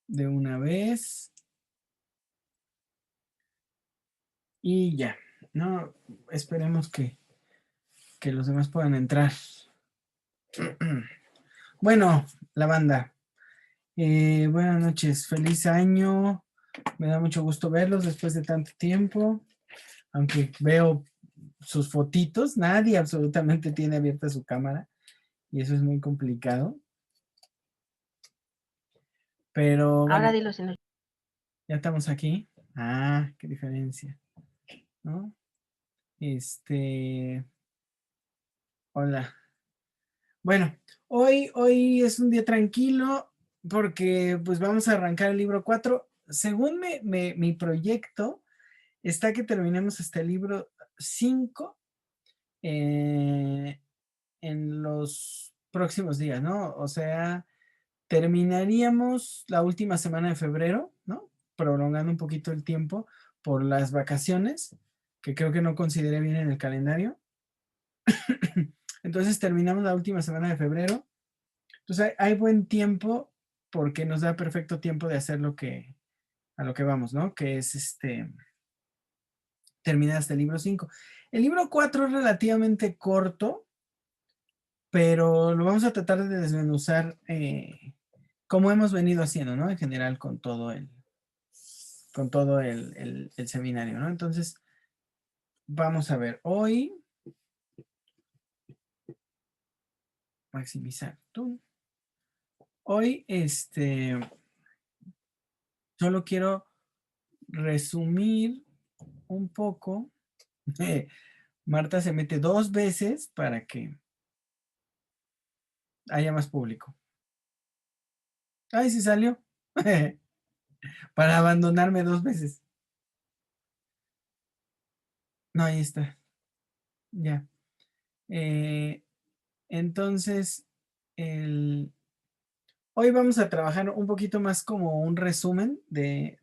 de una vez. Y ya, ¿no? Esperemos que los demás puedan entrar. Bueno, la banda. Buenas noches, feliz año. Me da mucho gusto verlos después de tanto tiempo. Aunque veo sus fotitos, nadie absolutamente tiene abierta su cámara. Y eso es muy complicado. Pero bueno, Ahora dilo sin el... ya estamos aquí. Ah, qué diferencia, ¿no? Hola. Bueno, hoy es un día tranquilo porque pues vamos a arrancar el libro 4. Según mi proyecto, está que terminemos hasta el libro 5 en los próximos días, ¿no? O sea, terminaríamos la última semana de febrero, ¿no? Prolongando un poquito el tiempo por las vacaciones, que creo que no consideré bien en el calendario. Entonces terminamos la última semana de febrero. Entonces hay buen tiempo porque nos da perfecto tiempo de hacer a lo que vamos, ¿no? Que es terminar hasta el libro 5. El libro 4 es relativamente corto, pero lo vamos a tratar de desmenuzar como hemos venido haciendo, ¿no? En general con todo el seminario, ¿no? Entonces, vamos a ver, hoy, maximizar tú. Hoy, solo quiero resumir un poco. Marta se mete 2 veces para que haya más público. Ay, sí salió. Para abandonarme 2 veces. No, ahí está. Ya. Entonces, hoy vamos a trabajar un poquito más como un resumen de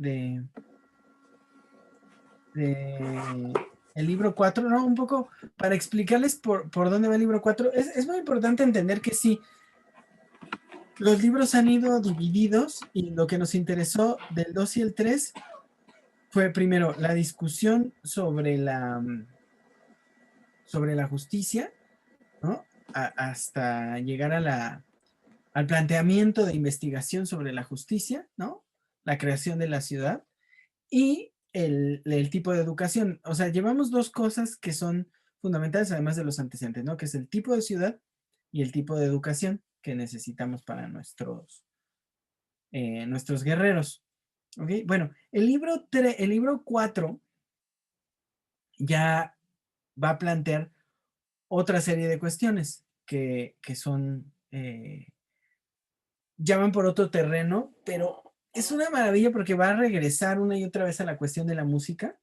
el libro 4, ¿no? Un poco para explicarles por dónde va el libro 4. Es muy importante entender que sí, los libros han ido divididos y lo que nos interesó del 2 y el 3 fue primero la discusión sobre la justicia, ¿no? Hasta llegar al planteamiento de investigación sobre la justicia, ¿no? La creación de la ciudad y el tipo de educación. O sea, llevamos 2 cosas que son fundamentales, además de los antecedentes, ¿no? Que es el tipo de ciudad y el tipo de educación que necesitamos para nuestros guerreros. ¿Ok? Bueno, el libro 4 ya va a plantear otra serie de cuestiones que son, ya van por otro terreno, pero es una maravilla porque va a regresar una y otra vez a la cuestión de la música.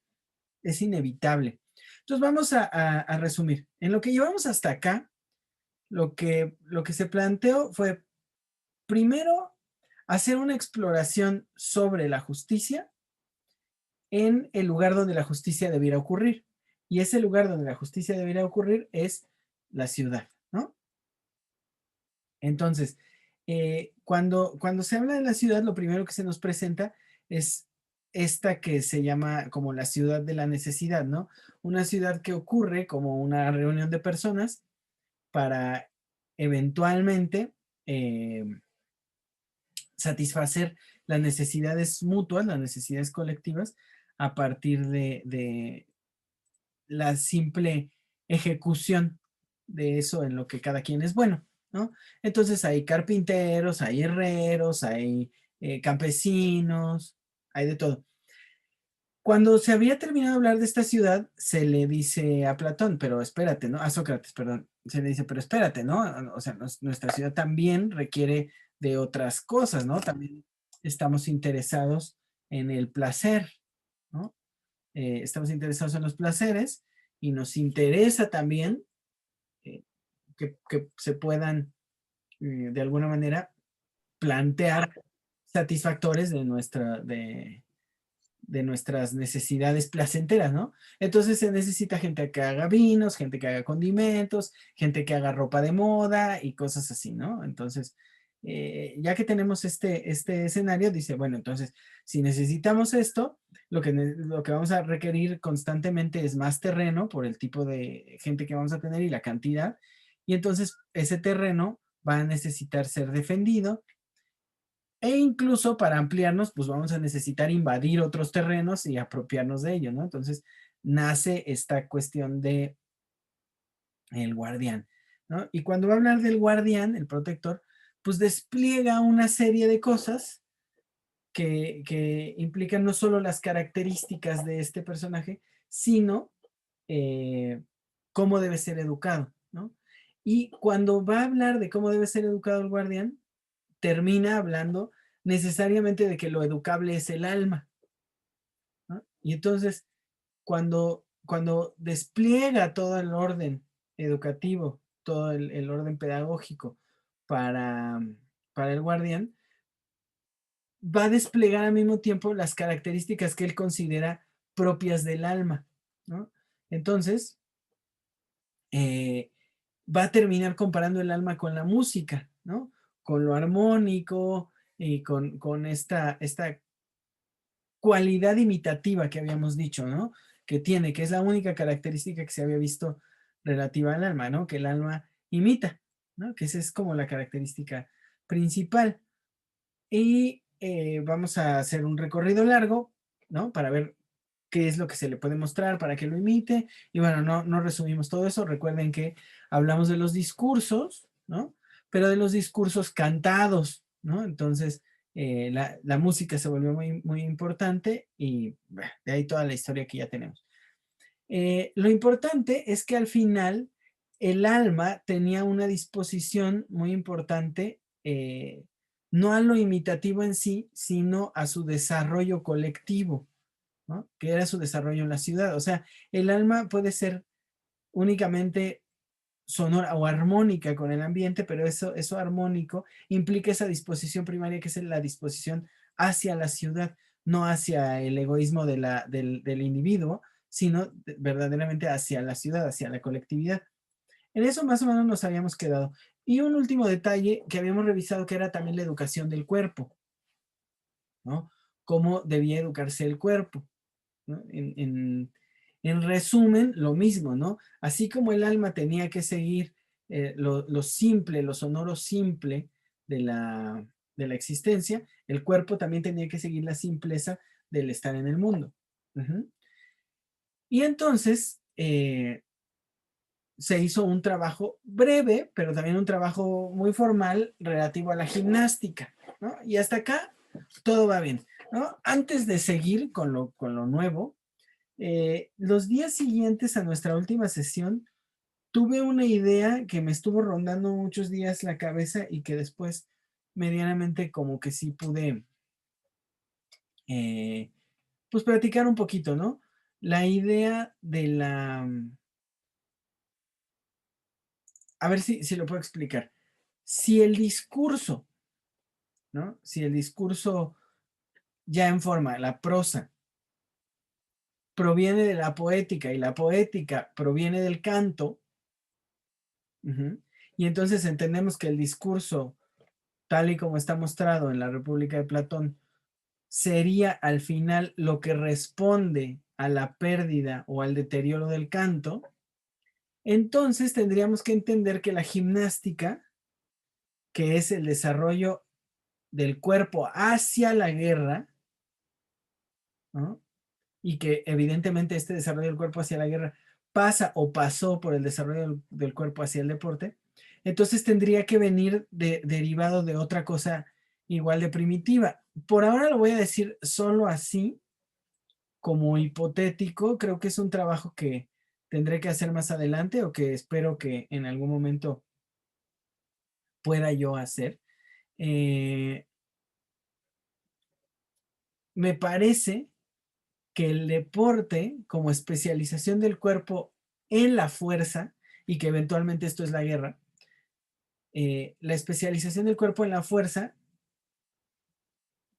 Es inevitable. Entonces vamos a resumir. En lo que llevamos hasta acá, lo que se planteó fue, primero, hacer una exploración sobre la justicia en el lugar donde la justicia debiera ocurrir. Y ese lugar donde la justicia debiera ocurrir es la ciudad, ¿no? Entonces, cuando se habla de la ciudad, lo primero que se nos presenta es esta que se llama como la ciudad de la necesidad, ¿no? Una ciudad que ocurre como una reunión de personas para eventualmente eh, satisfacer las necesidades mutuas, las necesidades colectivas, a partir de la simple ejecución de eso en lo que cada quien es bueno, ¿no? Entonces hay carpinteros, hay herreros, hay campesinos, hay de todo. Cuando se había terminado de hablar de esta ciudad, se le dice a Platón, pero espérate, ¿no? A Sócrates, perdón, se le dice, pero espérate, ¿no? O sea, nuestra ciudad también requiere de otras cosas, ¿no? También estamos interesados en el placer, ¿no? Estamos interesados en los placeres y nos interesa también eh, que se puedan, de alguna manera, plantear satisfactores de nuestras necesidades placenteras, ¿no? Entonces se necesita gente que haga vinos, gente que haga condimentos, gente que haga ropa de moda y cosas así, ¿no? Entonces, ya que tenemos este escenario, dice, bueno, entonces, si necesitamos esto, lo que vamos a requerir constantemente es más terreno por el tipo de gente que vamos a tener y la cantidad, y entonces ese terreno va a necesitar ser defendido, e incluso para ampliarnos, pues vamos a necesitar invadir otros terrenos y apropiarnos de ellos, ¿no? Entonces nace esta cuestión de el guardián, ¿no? Y cuando va a hablar del guardián, el protector, pues despliega una serie de cosas que implican no solo las características de este personaje, sino eh, cómo debe ser educado, ¿no? Y cuando va a hablar de cómo debe ser educado el guardián, termina hablando necesariamente de que lo educable es el alma, ¿no? Y entonces, cuando despliega todo el orden educativo, todo el orden pedagógico para, para el guardián, va a desplegar al mismo tiempo las características que él considera propias del alma, ¿no? Entonces, eh, va a terminar comparando el alma con la música, ¿no? Con lo armónico y con esta cualidad imitativa que habíamos dicho, ¿no? Que tiene, que es la única característica que se había visto relativa al alma, ¿no? Que el alma imita, ¿no? Que esa es como la característica principal. Y vamos a hacer un recorrido largo, ¿no? Para ver qué es lo que se le puede mostrar para que lo imite. Y bueno, no resumimos todo eso. Recuerden que hablamos de los discursos, ¿no? Pero de los discursos cantados, ¿no? Entonces, la música se volvió muy importante y bueno, de ahí toda la historia que ya tenemos. Lo importante es que al final el alma tenía una disposición muy importante, no a lo imitativo en sí, sino a su desarrollo colectivo, ¿no? Que era su desarrollo en la ciudad. O sea, el alma puede ser únicamente sonora o armónica con el ambiente, pero eso armónico implica esa disposición primaria que es la disposición hacia la ciudad, no hacia el egoísmo del individuo, sino verdaderamente hacia la ciudad, hacia la colectividad. En eso más o menos nos habíamos quedado. Y un último detalle que habíamos revisado que era también la educación del cuerpo, ¿no? Cómo debía educarse el cuerpo, ¿no? En resumen, lo mismo, ¿no? Así como el alma tenía que seguir lo simple, lo sonoro simple de la existencia, el cuerpo también tenía que seguir la simpleza del estar en el mundo. Ujú. Y entonces se hizo un trabajo breve, pero también un trabajo muy formal relativo a la gimnástica, ¿no? Y hasta acá todo va bien, ¿no? Antes de seguir con lo nuevo, los días siguientes a nuestra última sesión, tuve una idea que me estuvo rondando muchos días la cabeza y que después medianamente como que sí pude, eh, pues platicar un poquito, ¿no? La idea a ver si lo puedo explicar. Si el discurso, ¿no? Si el discurso ya en forma, la prosa, proviene de la poética y la poética proviene del canto, uh-huh, y entonces entendemos que el discurso, tal y como está mostrado en la República de Platón, sería al final lo que responde a la pérdida o al deterioro del canto, entonces tendríamos que entender que la gimnástica, que es el desarrollo del cuerpo hacia la guerra, ¿no? Y que evidentemente este desarrollo del cuerpo hacia la guerra pasa o pasó por el desarrollo del cuerpo hacia el deporte, entonces tendría que venir derivado de otra cosa igual de primitiva. Por ahora lo voy a decir solo así, como hipotético. Creo que es un trabajo que tendré que hacer más adelante o que espero que en algún momento pueda yo hacer. Eh, Me parece que el deporte como especialización del cuerpo en la fuerza, y que eventualmente esto es la guerra, la especialización del cuerpo en la fuerza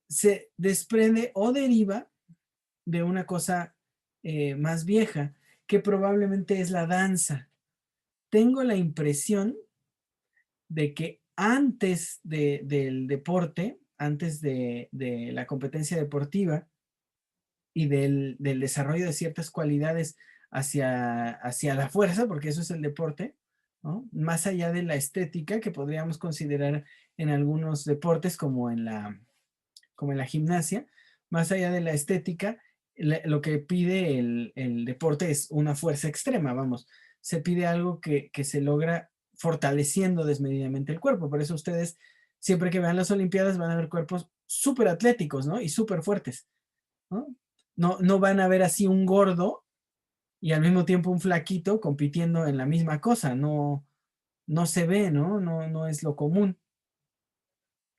se desprende o deriva de una cosa más vieja, que probablemente es la danza. Tengo la impresión de que antes del deporte, antes de la competencia deportiva y del desarrollo de ciertas cualidades hacia la fuerza, porque eso es el deporte, ¿no? Más allá de la estética que podríamos considerar en algunos deportes como en la gimnasia, más allá de la estética, lo que pide el deporte es una fuerza extrema, vamos, se pide algo que se logra fortaleciendo desmedidamente el cuerpo. Por eso ustedes, siempre que vean las Olimpiadas, van a ver cuerpos súper atléticos, ¿no? Y súper fuertes, ¿no? No van a ver así un gordo y al mismo tiempo un flaquito compitiendo en la misma cosa, no se ve, ¿no? No es lo común.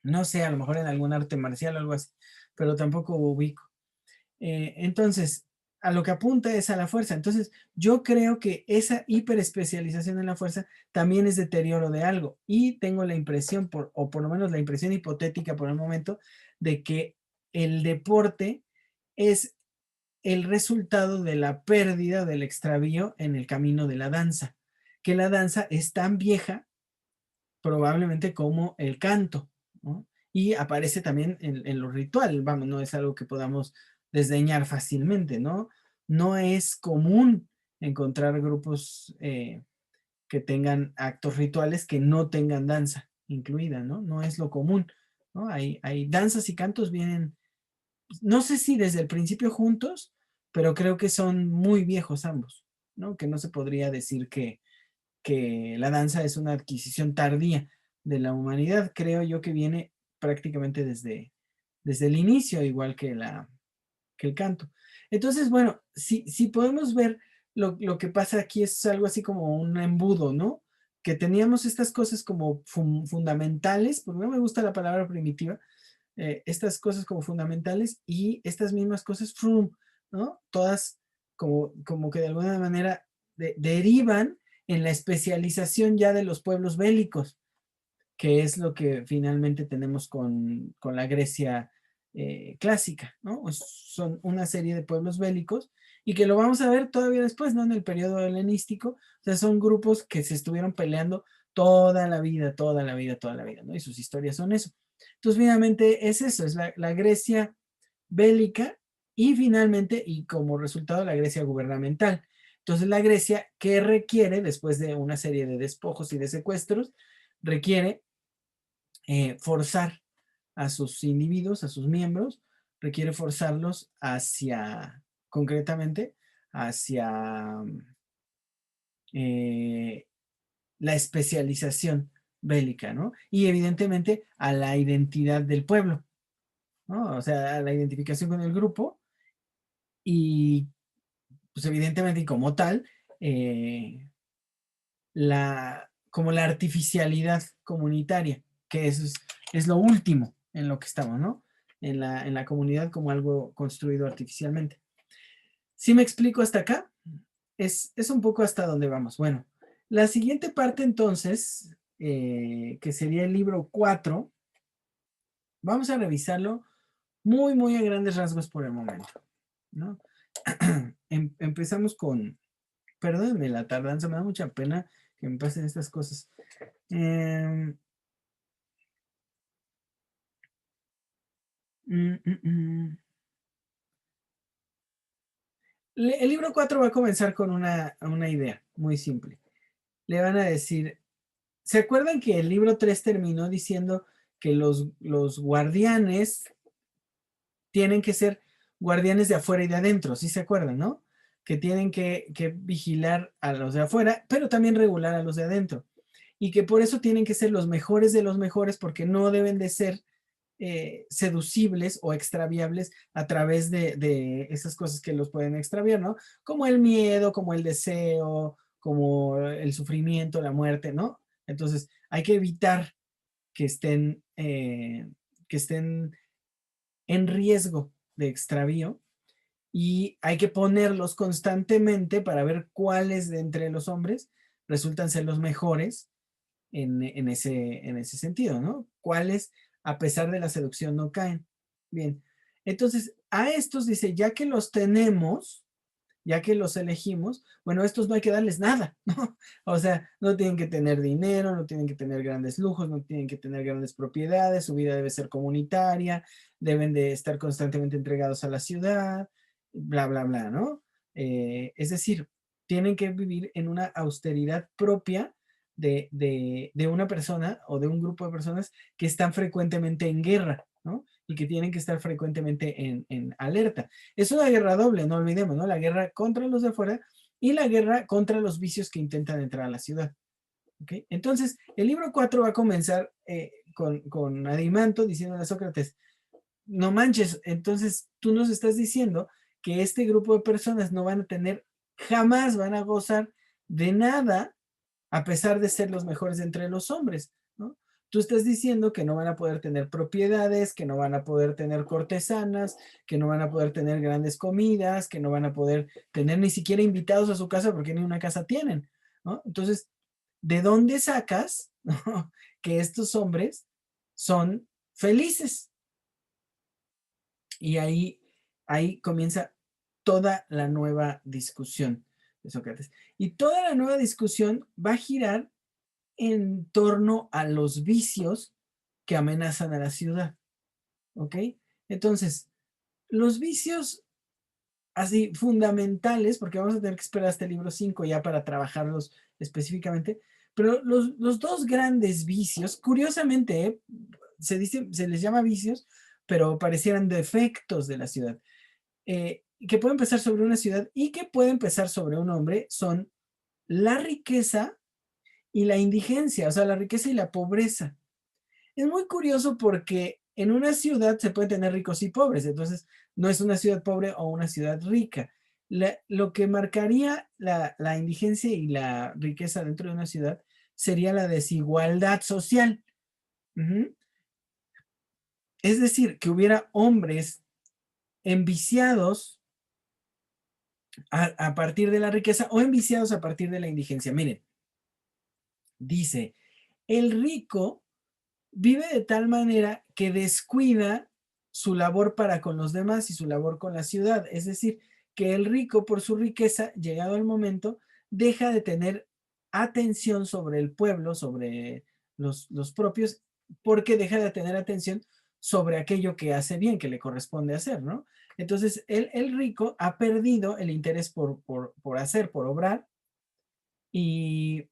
No sé, a lo mejor en algún arte marcial o algo así, pero tampoco ubico. Entonces, a lo que apunta es a la fuerza. Entonces, yo creo que esa hiperespecialización en la fuerza también es deterioro de algo. Y tengo la impresión, o por lo menos la impresión hipotética por el momento, de que el deporte es el resultado de la pérdida del extravío en el camino de la danza. Que la danza es tan vieja, probablemente como el canto, ¿no? Y aparece también en lo ritual, vamos, no es algo que podamos desdeñar fácilmente, ¿no? No es común encontrar grupos que tengan actos rituales que no tengan danza incluida, ¿no? No es lo común, ¿no? Hay danzas y cantos vienen, no sé si desde el principio juntos, pero creo que son muy viejos ambos, ¿no? Que no se podría decir que la danza es una adquisición tardía de la humanidad, creo yo que viene prácticamente desde el inicio, igual que el canto. Entonces, bueno, si podemos ver lo que pasa aquí es algo así como un embudo, ¿no? Que teníamos estas cosas como fundamentales, porque no me gusta la palabra primitiva, estas cosas como fundamentales y estas mismas cosas, ¿no? Todas como que de alguna manera derivan en la especialización ya de los pueblos bélicos, que es lo que finalmente tenemos con la Grecia clásica, ¿no? Son una serie de pueblos bélicos y que lo vamos a ver todavía después, ¿no? En el periodo helenístico, o sea, son grupos que se estuvieron peleando toda la vida, toda la vida, toda la vida, ¿no? Y sus historias son eso. Entonces, finalmente es eso, es la Grecia bélica y finalmente, y como resultado, la Grecia gubernamental. Entonces, la Grecia que requiere, después de una serie de despojos y de secuestros, requiere forzar a sus individuos, a sus miembros, requiere forzarlos concretamente, hacia eh, la especialización bélica, ¿no? Y evidentemente a la identidad del pueblo, ¿no? O sea, a la identificación con el grupo y, pues evidentemente, y como tal, eh, como la artificialidad comunitaria, que es lo último en lo que estamos, ¿no? En la comunidad como algo construido artificialmente. ¿Sí me explico hasta acá? Es un poco hasta donde vamos. Bueno, la siguiente parte entonces, que sería el libro 4, vamos a revisarlo muy, muy a grandes rasgos por el momento, ¿no? Empezamos perdónenme la tardanza, me da mucha pena que me pasen estas cosas. Eh, mm, mm, mm. El libro 4 va a comenzar con una idea muy simple. Le van a decir, ¿se acuerdan que el libro 3 terminó diciendo que los guardianes tienen que ser guardianes de afuera y de adentro? ¿Sí se acuerdan, no? Que tienen que vigilar a los de afuera, pero también regular a los de adentro. Y que por eso tienen que ser los mejores de los mejores, porque no deben de ser seducibles o extraviables a través de esas cosas que los pueden extraviar, ¿no? Como el miedo, como el deseo, como el sufrimiento, la muerte, ¿no? Entonces, hay que evitar que estén en riesgo de extravío y hay que ponerlos constantemente para ver cuáles de entre los hombres resultan ser los mejores en ese sentido, ¿no? ¿Cuáles, a pesar de la seducción, no caen? Bien, entonces a estos dice, ya que los tenemos, ya que los elegimos, bueno, a estos no hay que darles nada, ¿no? O sea, no tienen que tener dinero, no tienen que tener grandes lujos, no tienen que tener grandes propiedades, su vida debe ser comunitaria, deben de estar constantemente entregados a la ciudad, bla, bla, bla, ¿no? Es decir, tienen que vivir en una austeridad propia de una persona o de un grupo de personas que están frecuentemente en guerra, ¿no? Y que tienen que estar frecuentemente en alerta. Es una guerra doble, no olvidemos, ¿no? La guerra contra los de afuera y la guerra contra los vicios que intentan entrar a la ciudad. ¿Okay? Entonces, el libro 4 va a comenzar con Adimanto diciendo a Sócrates, no manches, entonces tú nos estás diciendo que este grupo de personas no van a tener, jamás van a gozar de nada a pesar de ser los mejores entre los hombres, ¿no? Tú estás diciendo que no van a poder tener propiedades, que no van a poder tener cortesanas, que no van a poder tener grandes comidas, que no van a poder tener ni siquiera invitados a su casa porque ni una casa tienen, ¿no? Entonces, ¿de dónde sacas, ¿no? que estos hombres son felices? Y ahí comienza toda la nueva discusión de Sócrates. Y toda la nueva discusión va a girar en torno a los vicios que amenazan a la ciudad. ¿Ok? Entonces, los vicios así fundamentales, porque vamos a tener que esperar hasta el libro 5 ya para trabajarlos específicamente, pero los dos grandes vicios, curiosamente, se les llama vicios, pero parecieran defectos de la ciudad, que pueden empezar sobre una ciudad y que pueden empezar sobre un hombre, son la riqueza y la indigencia, o sea, la riqueza y la pobreza. Es muy curioso porque en una ciudad se puede tener ricos y pobres, entonces no es una ciudad pobre o una ciudad rica. Lo que marcaría la indigencia y la riqueza dentro de una ciudad sería la desigualdad social. Ujú. Es decir, que hubiera hombres enviciados a partir de la riqueza o enviciados a partir de la indigencia. Miren, dice, el rico vive de tal manera que descuida su labor para con los demás y su labor con la ciudad. Es decir, que el rico, por su riqueza, llegado el momento, deja de tener atención sobre el pueblo, sobre los propios, porque deja de tener atención sobre aquello que hace bien, que le corresponde hacer, ¿no? Entonces, el rico ha perdido el interés por hacer, por obrar, y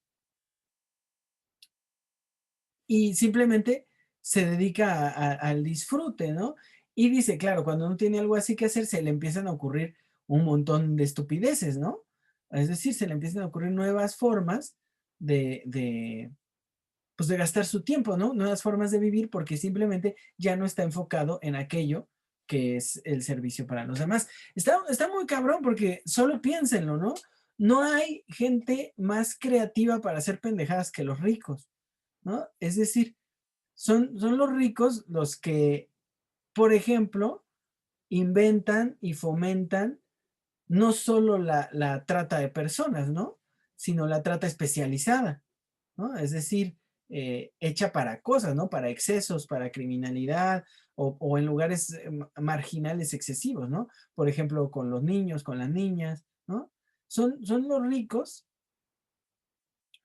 y simplemente se dedica al disfrute, ¿no? Y dice, claro, cuando uno tiene algo así que hacer, se le empiezan a ocurrir un montón de estupideces, ¿no? Es decir, se le empiezan a ocurrir nuevas formas de pues de gastar su tiempo, ¿no? Nuevas formas de vivir porque simplemente ya no está enfocado en aquello que es el servicio para los demás. Está muy cabrón porque solo piénsenlo, ¿no? No hay gente más creativa para hacer pendejadas que los ricos, ¿no? Es decir, son los ricos los que, por ejemplo, inventan y fomentan no solo la trata de personas, ¿no? Sino la trata especializada, ¿no? Es decir, hecha para cosas, ¿no? Para excesos, para criminalidad o en lugares marginales excesivos, ¿no? Por ejemplo, con los niños, con las niñas, ¿no? Son los ricos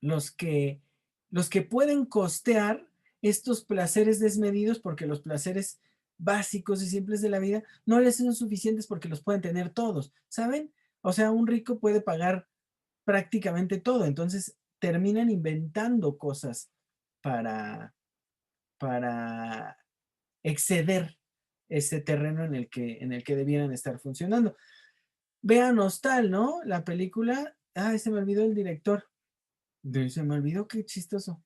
los que, los que pueden costear estos placeres desmedidos porque los placeres básicos y simples de la vida no les son suficientes porque los pueden tener todos, ¿saben? O sea, un rico puede pagar prácticamente todo, entonces terminan inventando cosas para, para exceder ese terreno en el que debieran estar funcionando. Vean Hostal, ¿no? La película, ay, se me olvidó el director, se me olvidó, qué chistoso.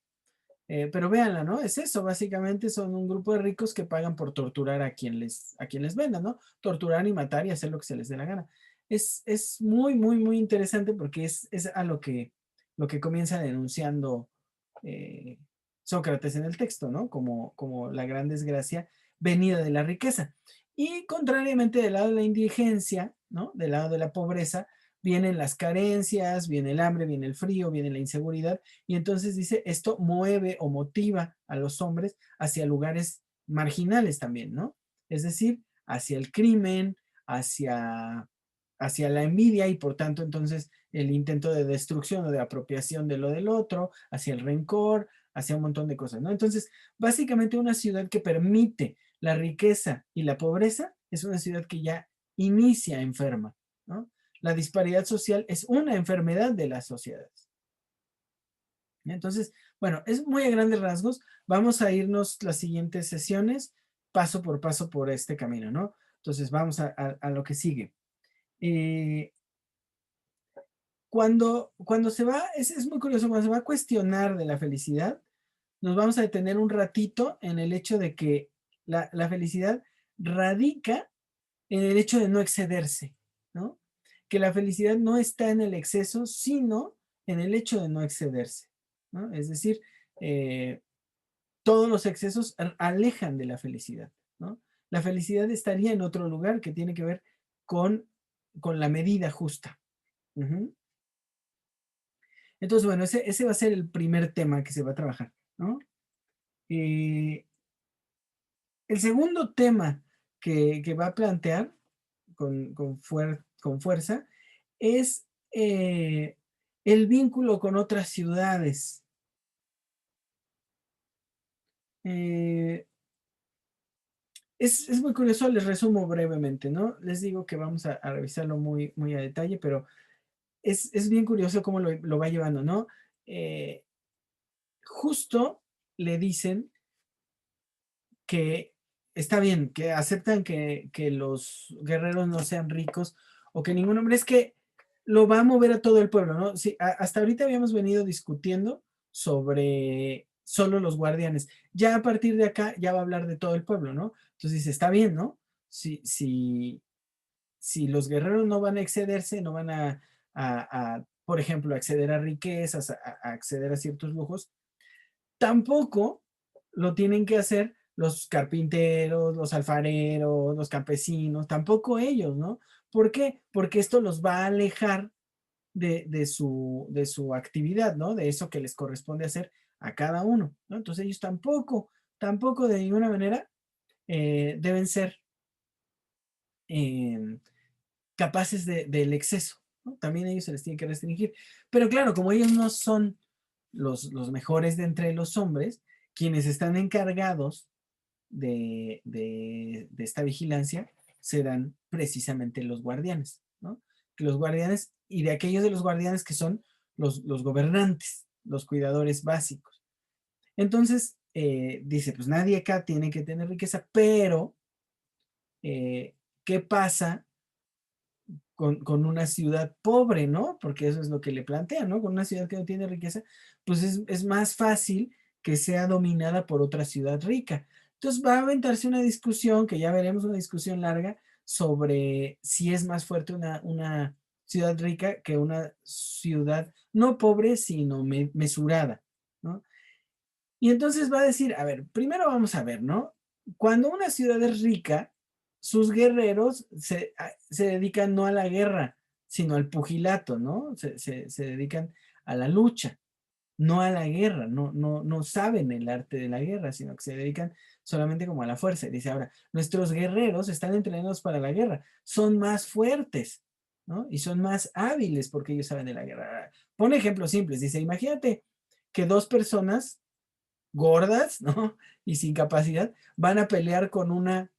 Pero véanla, ¿no? Es eso, básicamente son un grupo de ricos que pagan por torturar a quien les venda, ¿no? Torturar y matar y hacer lo que se les dé la gana. Es muy, muy, muy interesante porque es a lo que comienza denunciando eh, Sócrates en el texto, ¿no? Como la gran desgracia venida de la riqueza. Y contrariamente del lado de la indigencia, ¿no? Del lado de la pobreza, vienen las carencias, viene el hambre, viene el frío, viene la inseguridad, y entonces dice, esto mueve o motiva a los hombres hacia lugares marginales también, ¿no? Es decir, hacia el crimen, hacia, hacia la envidia y por tanto entonces el intento de destrucción o de apropiación de lo del otro, hacia el rencor, hacia un montón de cosas, ¿no? Entonces, básicamente una ciudad que permite la riqueza y la pobreza es una ciudad que ya inicia enferma, ¿no? La disparidad social es una enfermedad de las sociedades. Entonces, bueno, es muy a grandes rasgos. Vamos a irnos las siguientes sesiones paso por paso por este camino, ¿no? Entonces, vamos a lo que sigue. Eh, cuando se va, es muy curioso, cuando se va a cuestionar de la felicidad, nos vamos a detener un ratito en el hecho de que la felicidad radica en el hecho de no excederse, ¿no? Que la felicidad no está en el exceso, sino en el hecho de no excederse, ¿no? Es decir, eh, todos los excesos alejan de la felicidad, ¿no? La felicidad estaría en otro lugar que tiene que ver con, con la medida justa. Ujú. Entonces, bueno, ese va a ser el primer tema que se va a trabajar, ¿no? Eh, el segundo tema que va a plantear con fuerza es el vínculo con otras ciudades. Eh, es muy curioso, les resumo brevemente, ¿no? Les digo que vamos a revisarlo muy, muy a detalle, pero es bien curioso cómo lo va llevando, ¿no? Eh, justo le dicen que está bien, que aceptan que los guerreros no sean ricos o que ningún hombre, es que lo va a mover a todo el pueblo, ¿no? Sí, hasta ahorita habíamos venido discutiendo sobre solo los guardianes. Ya a partir de acá ya va a hablar de todo el pueblo, ¿no? Entonces dice, está bien, ¿no? Si los guerreros no van a excederse, no van por ejemplo, acceder a riquezas, a acceder a ciertos lujos, tampoco lo tienen que hacer los carpinteros, los alfareros, los campesinos, tampoco ellos, ¿no? ¿Por qué? Porque esto los va a alejar de su actividad, ¿no? De eso que les corresponde hacer a cada uno, ¿no? Entonces ellos tampoco de ninguna manera deben ser eh, capaces del exceso, ¿no? También ellos se les tiene que restringir. Pero claro, como ellos no son los mejores de entre los hombres, quienes están encargados de esta vigilancia serán precisamente los guardianes, ¿no? Los guardianes y de aquellos de los guardianes que son los gobernantes, los cuidadores básicos. Entonces, dice, pues nadie acá tiene que tener riqueza, pero ¿qué pasa con una ciudad pobre, ¿no? Porque eso es lo que le plantean, ¿no? Con una ciudad que no tiene riqueza, pues es más fácil que sea dominada por otra ciudad rica. Entonces va a aventarse una discusión, que ya veremos, una discusión larga sobre si es más fuerte una ciudad rica que una ciudad no pobre, sino mesurada, ¿no? Y entonces va a decir, a ver, primero vamos a ver, ¿no? Cuando una ciudad es rica, sus guerreros se dedican no a la guerra, sino al pugilato, ¿no? Se dedican a la lucha, no a la guerra, no saben el arte de la guerra, sino que se dedican solamente como a la fuerza. Y dice, ahora, nuestros guerreros están entrenados para la guerra, son más fuertes, ¿no? Y son más hábiles porque ellos saben de la guerra. Pone ejemplos simples, dice, imagínate que dos personas gordas, ¿no? Y sin capacidad, van a pelear con una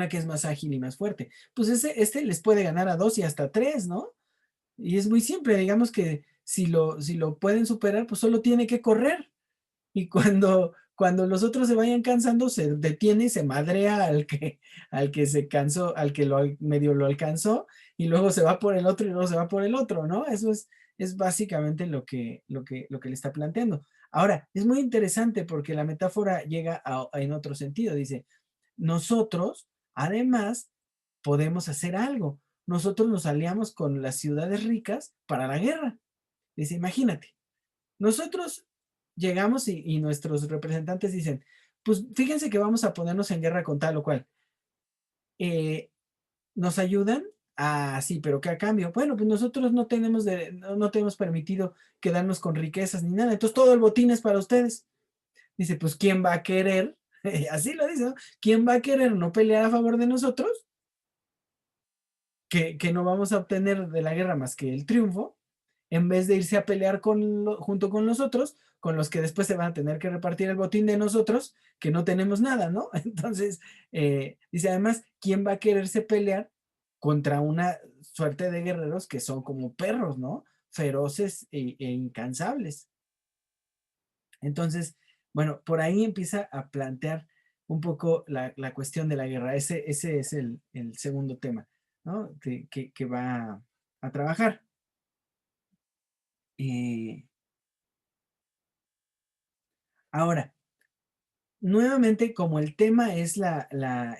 que es más ágil y más fuerte. Pues este les puede ganar a dos y hasta tres, ¿no? Y es muy simple, digamos que si lo pueden superar, pues solo tiene que correr. Y cuando los otros se vayan cansando, se detiene y se madrea al que se cansó, al que medio lo alcanzó, y luego se va por el otro y luego se va por el otro, ¿no? Eso es básicamente lo que le está planteando. Ahora, es muy interesante porque la metáfora llega en otro sentido. Dice, nosotros, además, podemos hacer algo. Nosotros nos aliamos con las ciudades ricas para la guerra. Dice, imagínate, nosotros llegamos y nuestros representantes dicen, pues fíjense que vamos a ponernos en guerra con tal o cual. Eh, ¿Nos ayudan? Ah, sí, pero ¿qué a cambio? Bueno, pues nosotros no tenemos permitido quedarnos con riquezas ni nada, entonces todo el botín es para ustedes. Dice, pues ¿quién va a querer? Así lo dice, ¿no? ¿Quién va a querer no pelear a favor de nosotros? que no vamos a obtener de la guerra más que el triunfo, en vez de irse a pelear junto con los otros, con los que después se van a tener que repartir el botín de nosotros, que no tenemos nada, ¿no? Entonces, dice además, ¿quién va a quererse pelear contra una suerte de guerreros que son como perros, ¿no? Feroces e incansables. Entonces, bueno, por ahí empieza a plantear un poco la cuestión de la guerra. Ese es el segundo tema, ¿no? Que va a trabajar. Eh, ahora, nuevamente, como el tema es la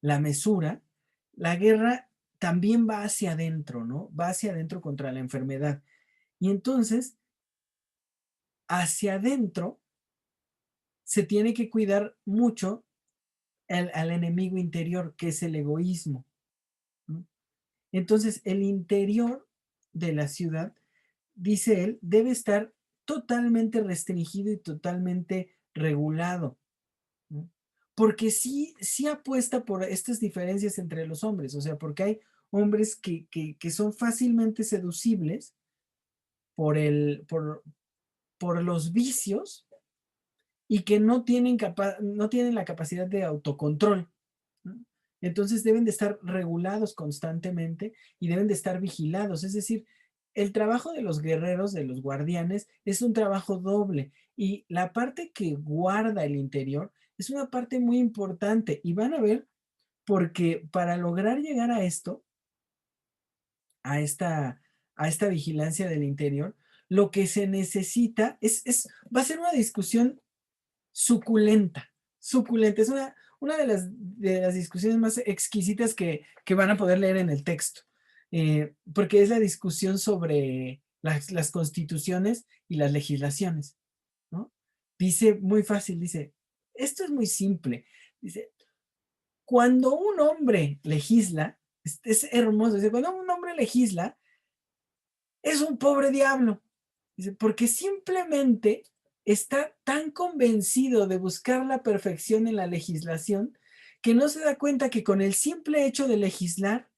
mesura, la guerra también va hacia adentro, ¿no? Va hacia adentro contra la enfermedad. Y entonces, hacia adentro, se tiene que cuidar mucho al enemigo interior, que es el egoísmo, ¿no? Entonces, el interior de la ciudad, dice él, debe estar totalmente restringido y totalmente regulado, ¿no? Porque sí apuesta por estas diferencias entre los hombres, o sea, porque hay hombres que son fácilmente seducibles por, por los vicios y que no tienen la capacidad de autocontrol, ¿no? Entonces deben de estar regulados constantemente y deben de estar vigilados. Es decir, el trabajo de los guerreros, de los guardianes, es un trabajo doble y la parte que guarda el interior es una parte muy importante y van a ver porque para lograr llegar a esto, a esta, a esta vigilancia del interior, lo que se necesita va a ser una discusión suculenta, suculenta. Es una de las discusiones más exquisitas que van a poder leer en el texto, porque es la discusión sobre las constituciones y las legislaciones, ¿no? Dice muy fácil, dice, esto es muy simple. Dice, cuando un hombre legisla, es hermoso, dice, cuando un hombre legisla, es un pobre diablo. Dice, porque simplemente está tan convencido de buscar la perfección en la legislación que no se da cuenta que con el simple hecho de legislar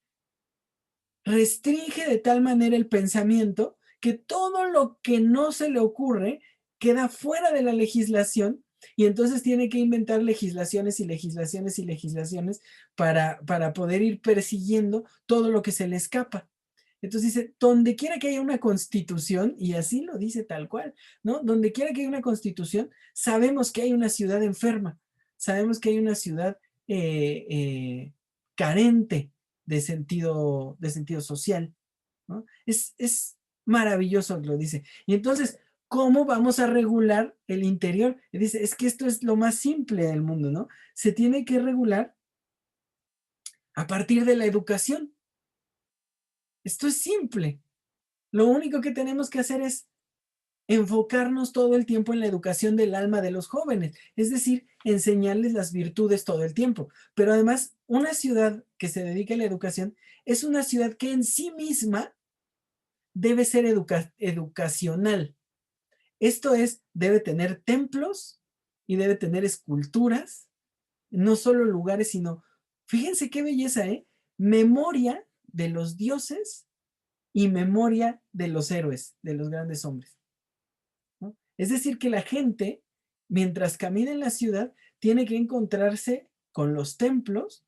restringe de tal manera el pensamiento que todo lo que no se le ocurre queda fuera de la legislación y entonces tiene que inventar legislaciones y legislaciones y legislaciones para poder ir persiguiendo todo lo que se le escapa. Entonces dice, donde quiera que haya una constitución, y así lo dice tal cual, ¿no? Donde quiera que haya una constitución, sabemos que hay una ciudad enferma, sabemos que hay una ciudad carente de sentido social, ¿no? Es maravilloso que lo dice. Y entonces, ¿cómo vamos a regular el interior? Y dice, es que esto es lo más simple del mundo, ¿no? Se tiene que regular a partir de la educación. Esto es simple. Lo único que tenemos que hacer es enfocarnos todo el tiempo en la educación del alma de los jóvenes, es decir, enseñarles las virtudes todo el tiempo. Pero además, una ciudad que se dedique a la educación es una ciudad que en sí misma debe ser educacional. Esto es, debe tener templos y debe tener esculturas, no solo lugares, sino, fíjense qué belleza, ¿eh? Memoria de los dioses y memoria de los héroes, de los grandes hombres, ¿no? Es decir, que la gente, mientras camina en la ciudad, tiene que encontrarse con los templos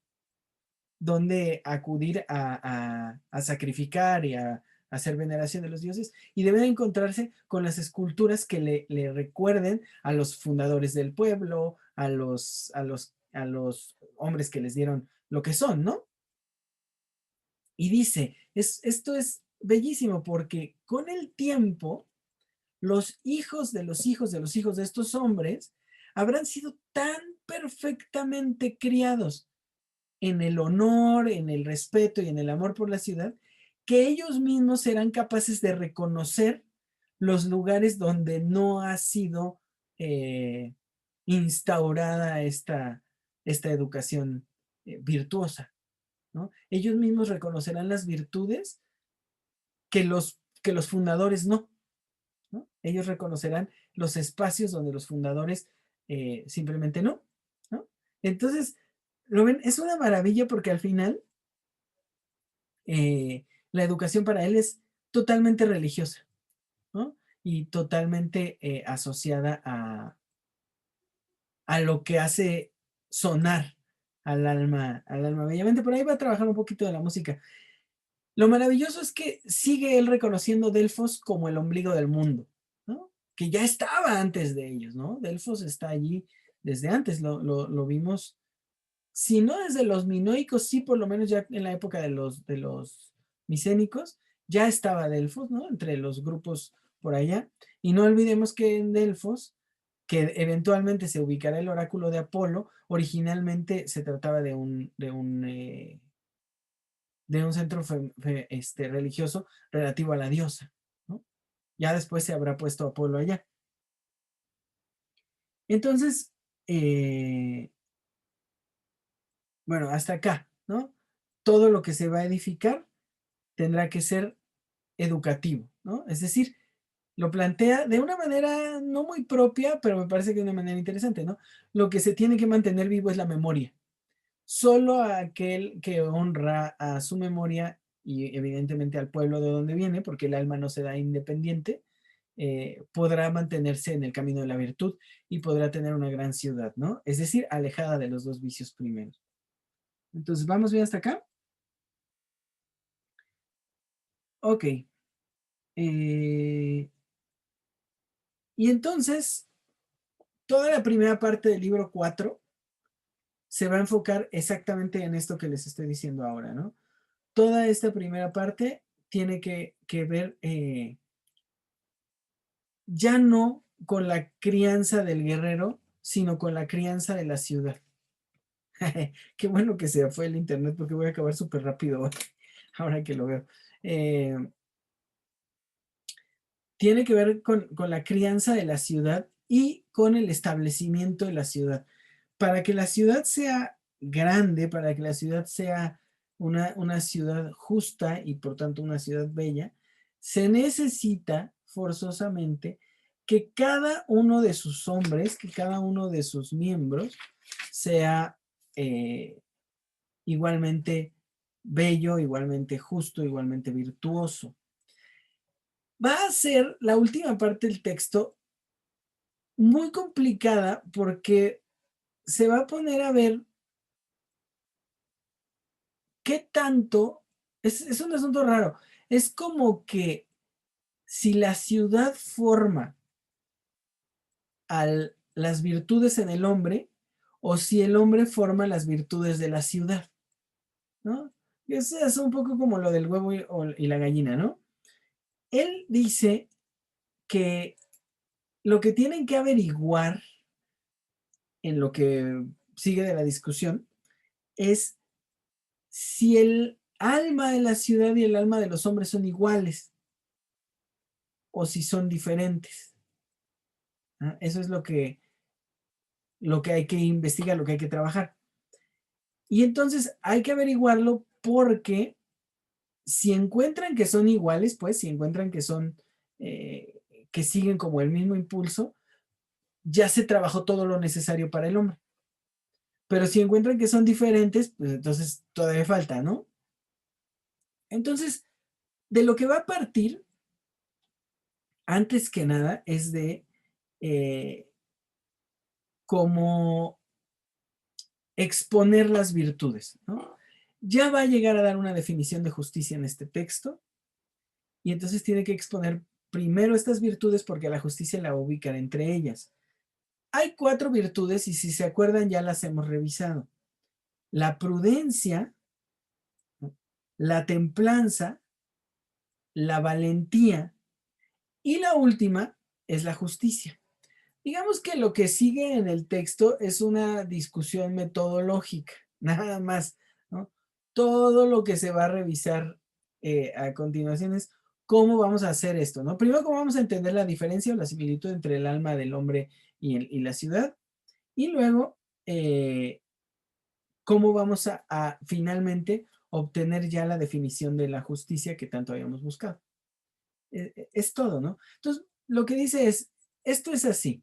donde acudir a sacrificar y a hacer veneración de los dioses, y debe de encontrarse con las esculturas que le recuerden a los fundadores del pueblo, a los hombres que les dieron lo que son, ¿no? Y dice, esto es bellísimo porque con el tiempo, los hijos de los hijos de los hijos de estos hombres habrán sido tan perfectamente criados en el honor, en el respeto y en el amor por la ciudad, que ellos mismos serán capaces de reconocer los lugares donde no ha sido eh, instaurada esta educación virtuosa, ¿no? Ellos mismos reconocerán las virtudes que los fundadores no, ¿no? Ellos reconocerán los espacios donde los fundadores simplemente no, ¿no? Entonces, lo ven, es una maravilla porque al final la educación para él es totalmente religiosa, ¿no? Y totalmente asociada a lo que hace sonar al alma bellamente. Por ahí va a trabajar un poquito de la música. Lo maravilloso es que sigue él reconociendo Delfos como el ombligo del mundo, ¿no? Que ya estaba antes de ellos, ¿no? Delfos está allí desde antes, lo vimos, si no desde los minoicos, sí por lo menos ya en la época de los micénicos, ya estaba Delfos, ¿no? Entre los grupos por allá. Y no olvidemos que en Delfos, que eventualmente se ubicará el oráculo de Apolo, originalmente se trataba de un centro religioso relativo a la diosa, ¿no? Ya después se habrá puesto Apolo allá. Entonces, bueno, hasta acá, ¿no? Todo lo que se va a edificar tendrá que ser educativo, ¿no? Es decir, lo plantea de una manera no muy propia, pero me parece que de una manera interesante, ¿no? Lo que se tiene que mantener vivo es la memoria. Solo aquel que honra a su memoria y evidentemente al pueblo de donde viene, porque el alma no se da independiente, podrá mantenerse en el camino de la virtud y podrá tener una gran ciudad, ¿no? Es decir, alejada de los dos vicios primeros. Entonces, ¿vamos bien hasta acá? Ok. Y entonces, toda la primera parte del libro 4 se va a enfocar exactamente en esto que les estoy diciendo ahora, ¿no? Toda esta primera parte tiene que ver ya no con la crianza del guerrero, sino con la crianza de la ciudad. Qué bueno que se fue el internet porque voy a acabar súper rápido hoy, ahora que lo veo. Eh, Tiene que ver con la crianza de la ciudad y con el establecimiento de la ciudad. Para que la ciudad sea grande, para que la ciudad sea una ciudad justa y por tanto una ciudad bella, se necesita forzosamente que cada uno de sus hombres, que cada uno de sus miembros sea igualmente bello, igualmente justo, igualmente virtuoso. Va a ser la última parte del texto muy complicada porque se va a poner a ver qué tanto, es un asunto raro, es como que si la ciudad forma las virtudes en el hombre o si el hombre forma las virtudes de la ciudad, ¿no? Eso es un poco como lo del huevo y la gallina, ¿no? Él dice que lo que tienen que averiguar en lo que sigue de la discusión es si el alma de la ciudad y el alma de los hombres son iguales o si son diferentes. ¿Ah? Eso es lo que hay que investigar, lo que hay que trabajar. Y entonces hay que averiguarlo porque si encuentran que son iguales, pues si encuentran que son, que siguen como el mismo impulso, ya se trabajó todo lo necesario para el hombre. Pero si encuentran que son diferentes, pues entonces todavía falta, ¿no? Entonces, de lo que va a partir, antes que nada, es de eh, cómo exponer las virtudes, ¿no? Ya va a llegar a dar una definición de justicia en este texto y entonces tiene que exponer primero estas virtudes porque la justicia la ubican entre ellas. Hay 4 virtudes y si se acuerdan ya las hemos revisado. La prudencia, la templanza, la valentía y la última es la justicia. Digamos que lo que sigue en el texto es una discusión metodológica, nada más, ¿no? Todo lo que se va a revisar a continuación es cómo vamos a hacer esto, ¿no? Primero, cómo vamos a entender la diferencia o la similitud entre el alma del hombre y la ciudad, y luego, cómo vamos a finalmente obtener ya la definición de la justicia que tanto habíamos buscado. Es todo, ¿no? Entonces, lo que dice es, esto es así.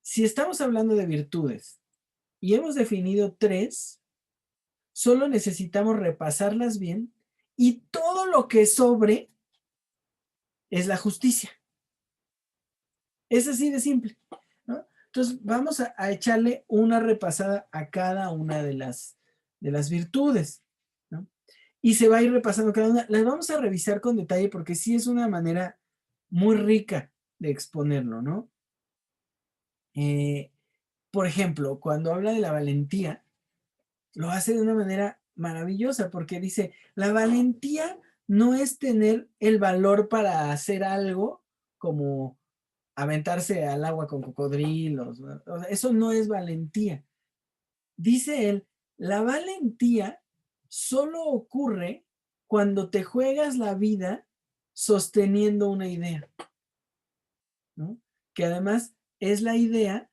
Si estamos hablando de virtudes y hemos definido 3, solo necesitamos repasarlas bien y todo lo que sobre es la justicia. Es así de simple, ¿no? Entonces, vamos a echarle una repasada a cada una de las virtudes, ¿no? Y se va a ir repasando cada una. Las vamos a revisar con detalle porque sí es una manera muy rica de exponerlo, ¿no? Por ejemplo, cuando habla de la valentía, lo hace de una manera maravillosa porque dice, la valentía no es tener el valor para hacer algo como aventarse al agua con cocodrilos, ¿no? O sea, eso no es valentía. Dice él, la valentía solo ocurre cuando te juegas la vida sosteniendo una idea, ¿no? Que además es la idea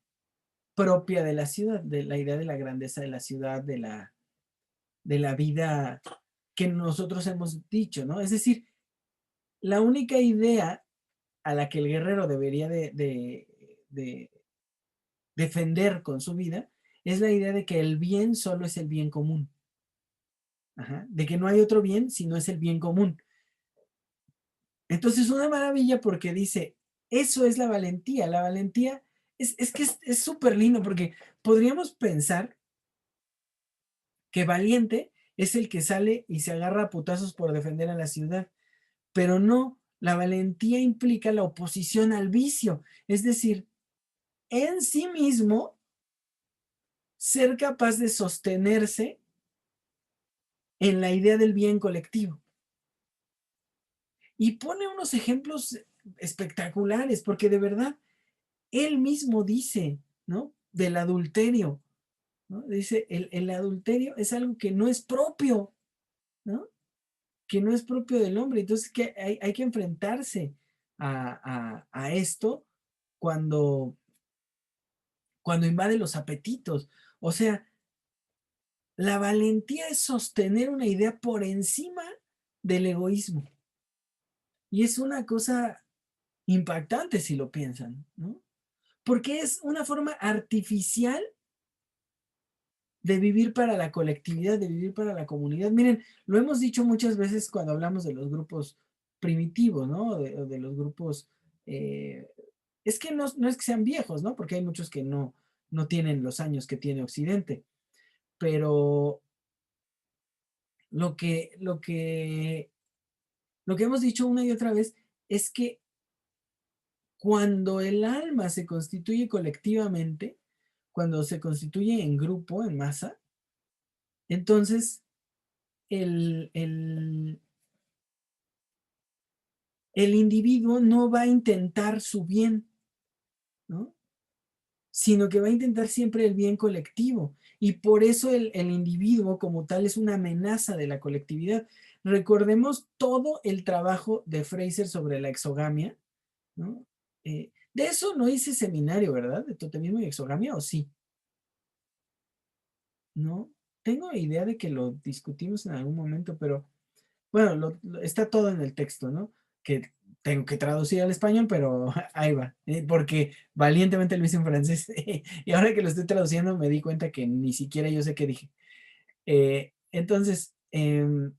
propia de la ciudad, de la idea de la grandeza de la ciudad, de la vida que nosotros hemos dicho, ¿no? Es decir, la única idea a la que el guerrero debería de defender con su vida es la idea de que el bien solo es el bien común. Ajá, de que no hay otro bien si no es el bien común. Entonces, una maravilla porque dice, eso es la valentía. La valentía es que es súper lindo porque podríamos pensar que valiente es el que sale y se agarra a putazos por defender a la ciudad, pero no, la valentía implica la oposición al vicio, es decir, en sí mismo ser capaz de sostenerse en la idea del bien colectivo. Y pone unos ejemplos espectaculares, porque de verdad, él mismo dice, ¿no? Del adulterio, ¿no? Dice, el adulterio es algo que no es propio, ¿no? Que no es propio del hombre. Entonces, que hay que enfrentarse a esto cuando, cuando invade los apetitos. O sea, la valentía es sostener una idea por encima del egoísmo. Y es una cosa impactante si lo piensan, ¿no? Porque es una forma artificial de vivir para la colectividad, de vivir para la comunidad. Miren, lo hemos dicho muchas veces cuando hablamos de los grupos primitivos, ¿no? De los grupos, es que no es que sean viejos, ¿no? Porque hay muchos que no tienen los años que tiene Occidente, pero lo que, lo que, lo que hemos dicho una y otra vez es que cuando el alma se constituye colectivamente, cuando se constituye en grupo, en masa, entonces el, el, el individuo no va a intentar su bien, ¿no? Sino que va a intentar siempre el bien colectivo. Y por eso el individuo como tal es una amenaza de la colectividad. Recordemos todo el trabajo de Fraser sobre la exogamia, ¿no? De eso no hice seminario, ¿verdad? De totemismo y exogamia, ¿o sí? No, tengo idea de que lo discutimos en algún momento, pero bueno, está todo en el texto, ¿no? Que tengo que traducir al español, pero ahí va, porque valientemente lo hice en francés y ahora que lo estoy traduciendo me di cuenta que ni siquiera yo sé qué dije. Entonces, en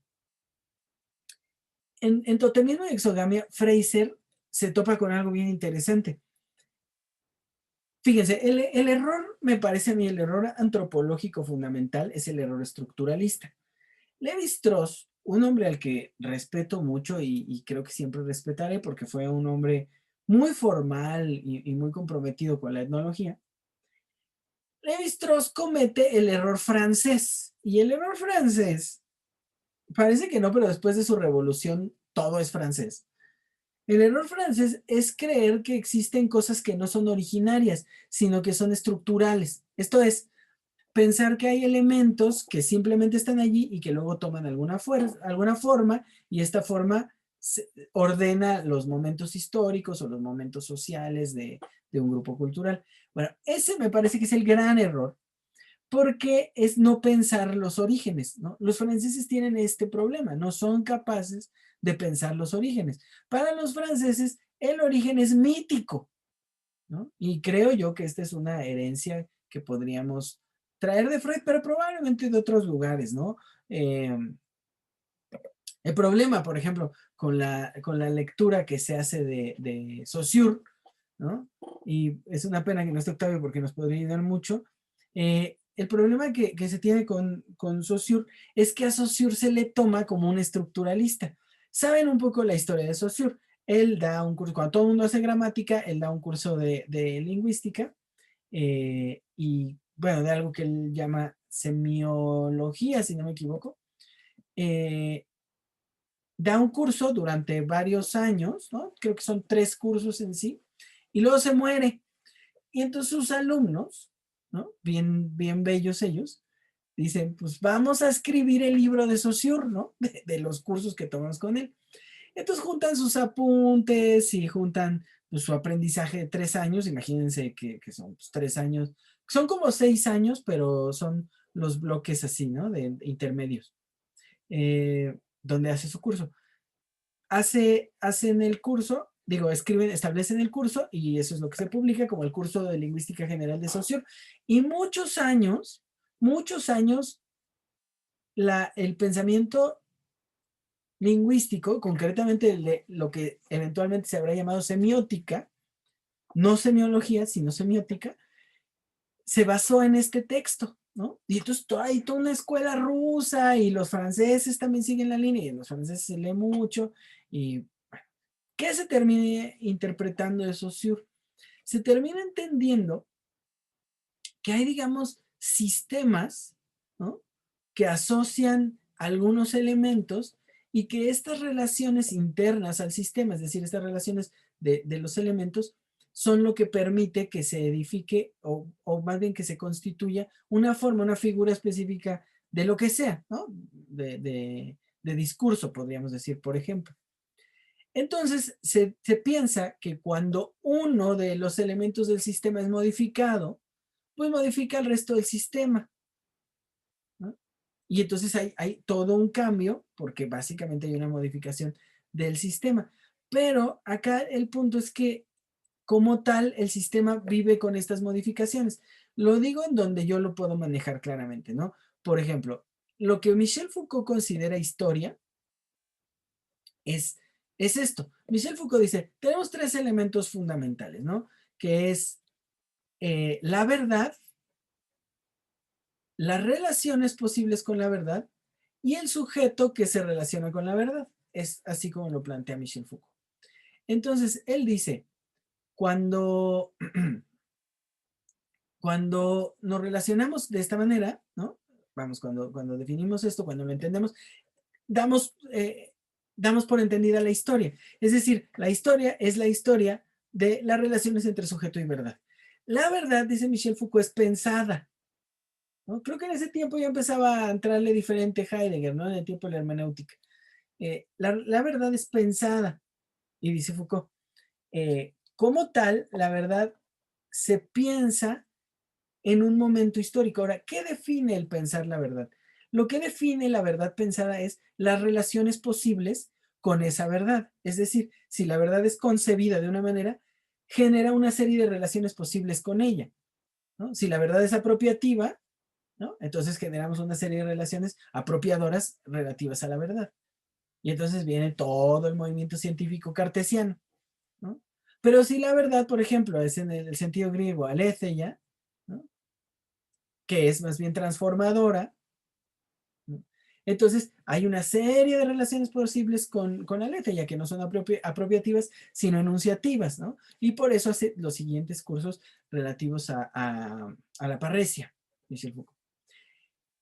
totemismo y exogamia, Fraser se topa con algo bien interesante. Fíjense, el error, me parece a mí, el error antropológico fundamental es el error estructuralista. Levi-Strauss, un hombre al que respeto mucho y creo que siempre respetaré porque fue un hombre muy formal y muy comprometido con la etnología, Levi-Strauss comete el error francés. Y el error francés, parece que no, pero después de su revolución todo es francés. El error francés es creer que existen cosas que no son originarias, sino que son estructurales. Esto es, pensar que hay elementos que simplemente están allí y que luego toman alguna, alguna forma y esta forma ordena los momentos históricos o los momentos sociales de un grupo cultural. Bueno, ese me parece que es el gran error porque es no pensar los orígenes, ¿no? Los franceses tienen este problema, no son capaces de pensar los orígenes. Para los franceses, el origen es mítico, ¿no? Y creo yo que esta es una herencia que podríamos traer de Freud, pero probablemente de otros lugares, ¿no? El problema, por ejemplo, con la lectura que se hace de Saussure, ¿no? Y es una pena que no esté Octavio porque nos podría ayudar mucho. El problema que se tiene con Saussure es que a Saussure se le toma como un estructuralista. ¿Saben un poco la historia de Saussure? Él da un curso, cuando todo el mundo hace gramática, él da un curso de lingüística y, bueno, de algo que él llama semiología, si no me equivoco. Eh, Da un curso durante varios años, ¿no? Creo que son 3 cursos en sí, y luego se muere. Y entonces sus alumnos, ¿no? Bien bellos ellos, dicen, pues vamos a escribir el libro de Saussure, ¿no? De los cursos que tomamos con él. Entonces juntan sus apuntes y juntan pues, su aprendizaje de 3 años. Imagínense que son pues, 3 años, son como 6 años, pero son los bloques así, ¿no? De intermedios, donde hace su curso. Hacen el curso, digo, establecen el curso y eso es lo que se publica como el curso de Lingüística General de Saussure. Y muchos años, el pensamiento lingüístico, concretamente lo que eventualmente se habrá llamado semiótica, no semiología, sino semiótica, se basó en este texto, ¿no? Y entonces hay toda una escuela rusa y los franceses también siguen la línea y en los franceses se lee mucho y ¿qué se termina interpretando de Saussure? Se termina entendiendo que hay, digamos, sistemas, ¿no? Que asocian algunos elementos y que estas relaciones internas al sistema, es decir, estas relaciones de los elementos, son lo que permite que se edifique o más bien que se constituya una forma, una figura específica de lo que sea, ¿no? De discurso, podríamos decir, por ejemplo. Entonces, se piensa que cuando uno de los elementos del sistema es modificado, pues modifica el resto del sistema, ¿no? Y entonces hay todo un cambio, porque básicamente hay una modificación del sistema. Pero acá el punto es que, como tal, el sistema vive con estas modificaciones. Lo digo en donde yo lo puedo manejar claramente, ¿no? Por ejemplo, lo que Michel Foucault considera historia es, es esto. Michel Foucault dice, tenemos 3 elementos fundamentales, ¿no? Que es la verdad, las relaciones posibles con la verdad y el sujeto que se relaciona con la verdad. Es así como lo plantea Michel Foucault. Entonces, él dice, cuando, cuando nos relacionamos de esta manera, ¿no? Vamos, cuando definimos esto, cuando lo entendemos, damos por entendida la historia. Es decir, la historia es la historia de las relaciones entre sujeto y verdad. La verdad, dice Michel Foucault, es pensada, ¿no? Creo que en ese tiempo ya empezaba a entrarle diferente Heidegger, ¿no? En el tiempo de la hermenéutica. La verdad es pensada, y dice Foucault, como tal, la verdad se piensa en un momento histórico. Ahora, ¿qué define el pensar la verdad? Lo que define la verdad pensada es las relaciones posibles con esa verdad. Es decir, si la verdad es concebida de una manera, genera una serie de relaciones posibles con ella, ¿no? Si la verdad es apropiativa, ¿no? Entonces generamos una serie de relaciones apropiadoras relativas a la verdad. Y entonces viene todo el movimiento científico cartesiano, ¿no? Pero si la verdad, por ejemplo, es en el sentido griego aletheia, ¿no? Que es más bien transformadora, ¿no? Entonces hay una serie de relaciones posibles con aletheia que no son apropiativas, sino enunciativas, ¿no? Y por eso hace los siguientes cursos relativos a la parresia, dice el Foucault.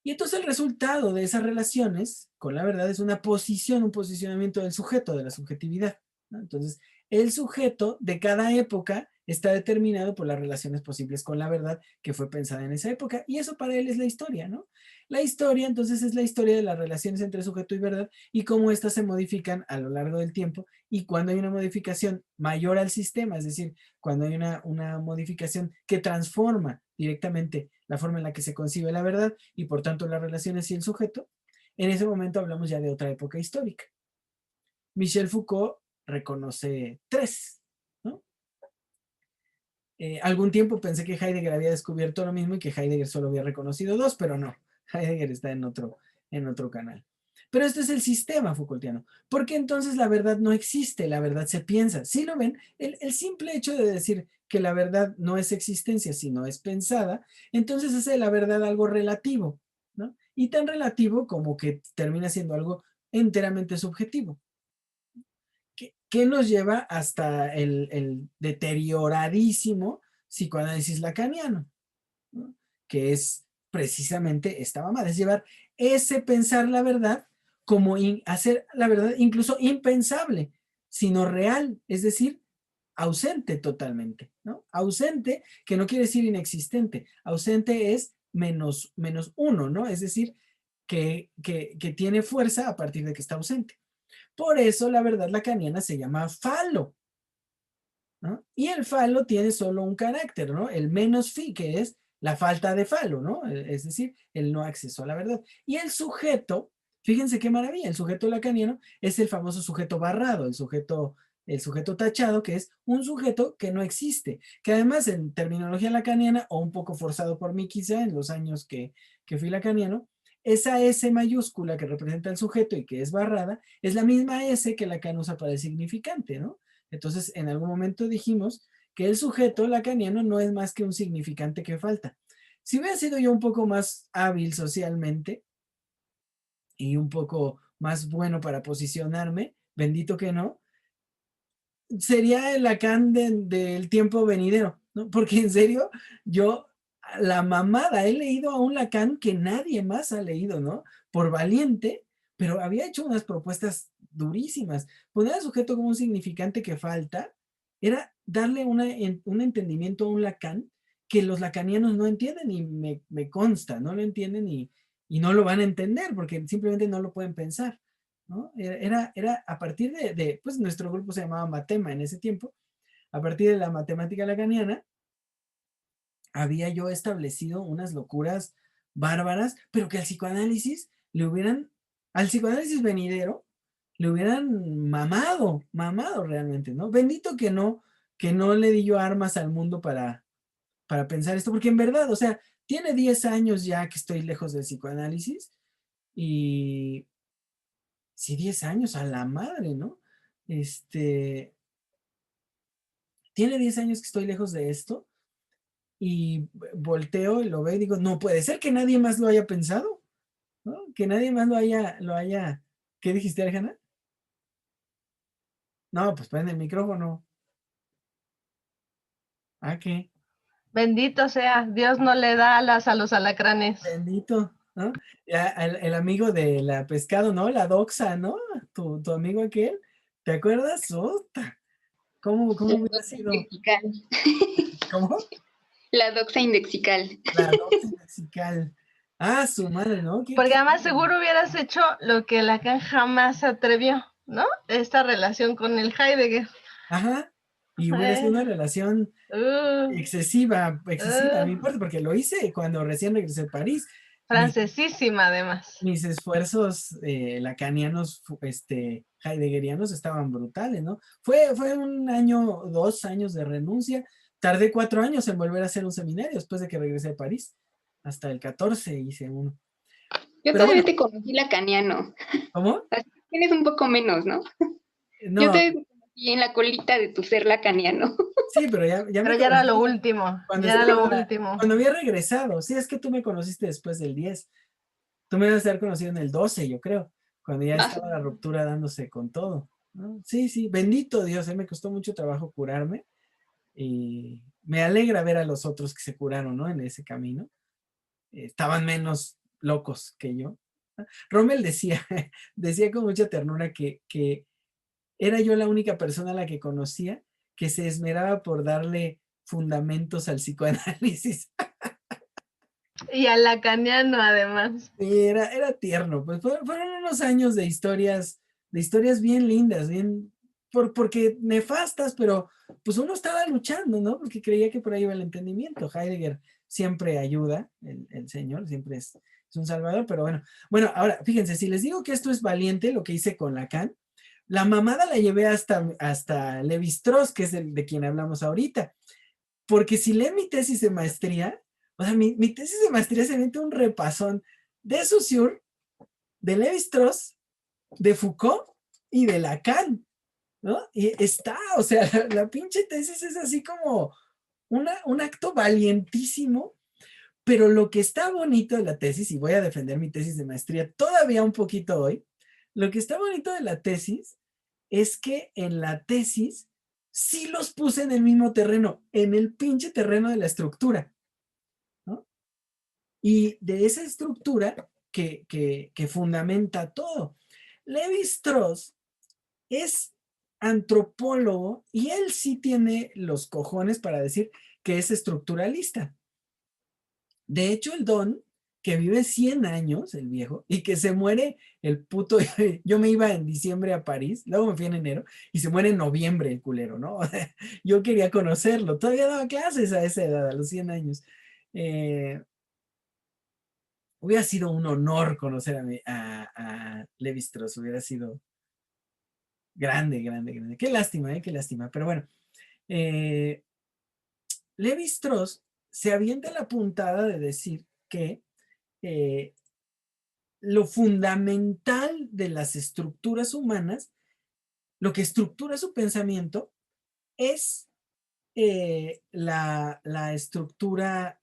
Y entonces el resultado de esas relaciones con la verdad es una posición, un posicionamiento del sujeto, de la subjetividad, ¿no? Entonces, el sujeto de cada época está determinado por las relaciones posibles con la verdad que fue pensada en esa época. Y eso para él es la historia, ¿no? La historia, entonces, es la historia de las relaciones entre sujeto y verdad y cómo éstas se modifican a lo largo del tiempo. Y cuando hay una modificación mayor al sistema, es decir, cuando hay una modificación que transforma directamente la forma en la que se concibe la verdad y por tanto las relaciones y el sujeto, en ese momento hablamos ya de otra época histórica. Michel Foucault reconoce 3, ¿no? Algún tiempo pensé que Heidegger había descubierto lo mismo y que Heidegger solo había reconocido 2, pero no, Heidegger está en otro canal. Pero esto es el sistema Foucaultiano, porque entonces la verdad no existe, la verdad se piensa. ¿Sí lo ven? El simple hecho de decir que la verdad no es existencia, sino es pensada, entonces hace de la verdad algo relativo, ¿no? Y tan relativo como que termina siendo algo enteramente subjetivo. ¿Qué nos lleva hasta el deterioradísimo psicoanálisis lacaniano? ¿No? Que es precisamente esta mamada, es llevar ese pensar la verdad como hacer la verdad incluso impensable, sino real, es decir, ausente totalmente, ¿no? Ausente, que no quiere decir inexistente, ausente es menos uno, ¿no? Es decir, que tiene fuerza a partir de que está ausente. Por eso la verdad lacaniana se llama falo, ¿no? Y el falo tiene solo un carácter, ¿no? El menos fi, que es la falta de falo, ¿no? Es decir, el no acceso a la verdad. Y el sujeto, fíjense qué maravilla, el sujeto lacaniano es el famoso sujeto barrado, el sujeto tachado, que es un sujeto que no existe, que además en terminología lacaniana, o un poco forzado por mí quizá en los años que fui lacaniano, esa S mayúscula que representa el sujeto y que es barrada, es la misma S que Lacan usa para el significante, ¿no? Entonces, en algún momento dijimos que el sujeto lacaniano no es más que un significante que falta. Si hubiera sido yo un poco más hábil socialmente y un poco más bueno para posicionarme, bendito que no, sería el Lacan del tiempo venidero, ¿no? Porque en serio, yo, la mamada, he leído a un Lacan que nadie más ha leído, ¿no? Por valiente, pero había hecho unas propuestas durísimas. Poner al sujeto como un significante que falta era darle un entendimiento a un Lacan que los lacanianos no entienden y me consta, no lo entienden y no lo van a entender porque simplemente no lo pueden pensar. ¿No? Era a partir pues nuestro grupo se llamaba Matema en ese tiempo, a partir de la matemática lacaniana, había yo establecido unas locuras bárbaras, pero que al psicoanálisis venidero, le hubieran mamado realmente, ¿no? Bendito que no le di yo armas al mundo para pensar esto, porque en verdad, o sea, tiene 10 años ya que estoy lejos del psicoanálisis y sí, 10 años a la madre, ¿no? Este, tiene 10 años que estoy lejos de esto y volteo y lo veo y digo, no puede ser que nadie más lo haya pensado, ¿no? Que nadie más ¿qué dijiste, Alejandra? No, pues prende el micrófono. ¿Ah, qué? Bendito sea, Dios no le da alas a los alacranes. Bendito, ¿no? Ya, el amigo de la pescado, ¿no? La doxa, ¿no? Tu amigo aquel, ¿te acuerdas? ¡Ota! ¿Cómo La hubiera doxa sido? indexical. ¿Cómo? La doxa indexical. La doxa lexical. Ah, su madre, ¿no? Porque además seguro hubieras hecho lo que Lacan jamás se atrevió, ¿no? Esta relación con el Heidegger. Ajá. Y hubiera sido una relación excesiva, no importa, porque lo hice cuando recién regresé a París. Francesísima, además. Mis esfuerzos lacanianos, heideggerianos estaban brutales, ¿no? Fue un año, 2 años de renuncia. Tardé 4 años en volver a hacer un seminario después de que regresé a París. Hasta el 14 hice uno. Yo Pero todavía bueno, te conocí lacaniano. ¿cómo? Así que tienes un poco menos, ¿no? Yo No, te conocí en la colita de tu ser lacaniano. sí, pero ya me Pero ya era lo conociste último, cuando ya era lo estaba, último. cuando había regresado. Sí, es que tú me conociste después del 10. Tú me debes haber conocido en el 12, yo creo, cuando ya Más o estaba la menos. ruptura dándose con todo, ¿no? Sí, sí, bendito Dios, me costó mucho trabajo curarme y me alegra ver a los otros que se curaron, ¿no? En ese camino. Estaban menos locos que yo. Rommel decía, decía con mucha ternura que era yo la única persona a la que conocía que se esmeraba por darle fundamentos al psicoanálisis. Y al lacaniano, además. Sí, era tierno, pues fueron unos años de historias bien lindas, bien, porque nefastas, pero pues uno estaba luchando, ¿no? Porque creía que por ahí iba el entendimiento. Heidegger siempre ayuda, el señor, siempre es un salvador, pero bueno, ahora, fíjense, si les digo que esto es valiente, lo que hice con Lacan, la mamada la llevé hasta Levi-Strauss, que es de quien hablamos ahorita, porque si leen mi tesis de maestría, o sea, mi tesis de maestría se mete un repasón de Saussure, de Lévi-Strauss, de Foucault y de Lacan, ¿no? Y está, o sea, la pinche tesis es así como un acto valientísimo, pero lo que está bonito de la tesis, y voy a defender mi tesis de maestría todavía un poquito hoy, lo que está bonito de la tesis es que en la tesis sí los puse en el mismo terreno, en el pinche terreno de la estructura, ¿no? Y de esa estructura que fundamenta todo. Lévi-Strauss es antropólogo y él sí tiene los cojones para decir que es estructuralista. De hecho, el don, que vive 100 años, el viejo, y que se muere el puto, yo me iba en diciembre a París, luego me fui en enero, y se muere en noviembre el culero, ¿no? Yo quería conocerlo, todavía daba clases a esa edad, a los 100 años. Hubiera sido un honor conocer a Lévi-Strauss, hubiera sido grande, grande, grande. Qué lástima, qué lástima. Pero bueno, Lévi-Strauss se avienta la puntada de decir que lo fundamental de las estructuras humanas, lo que estructura su pensamiento, es la estructura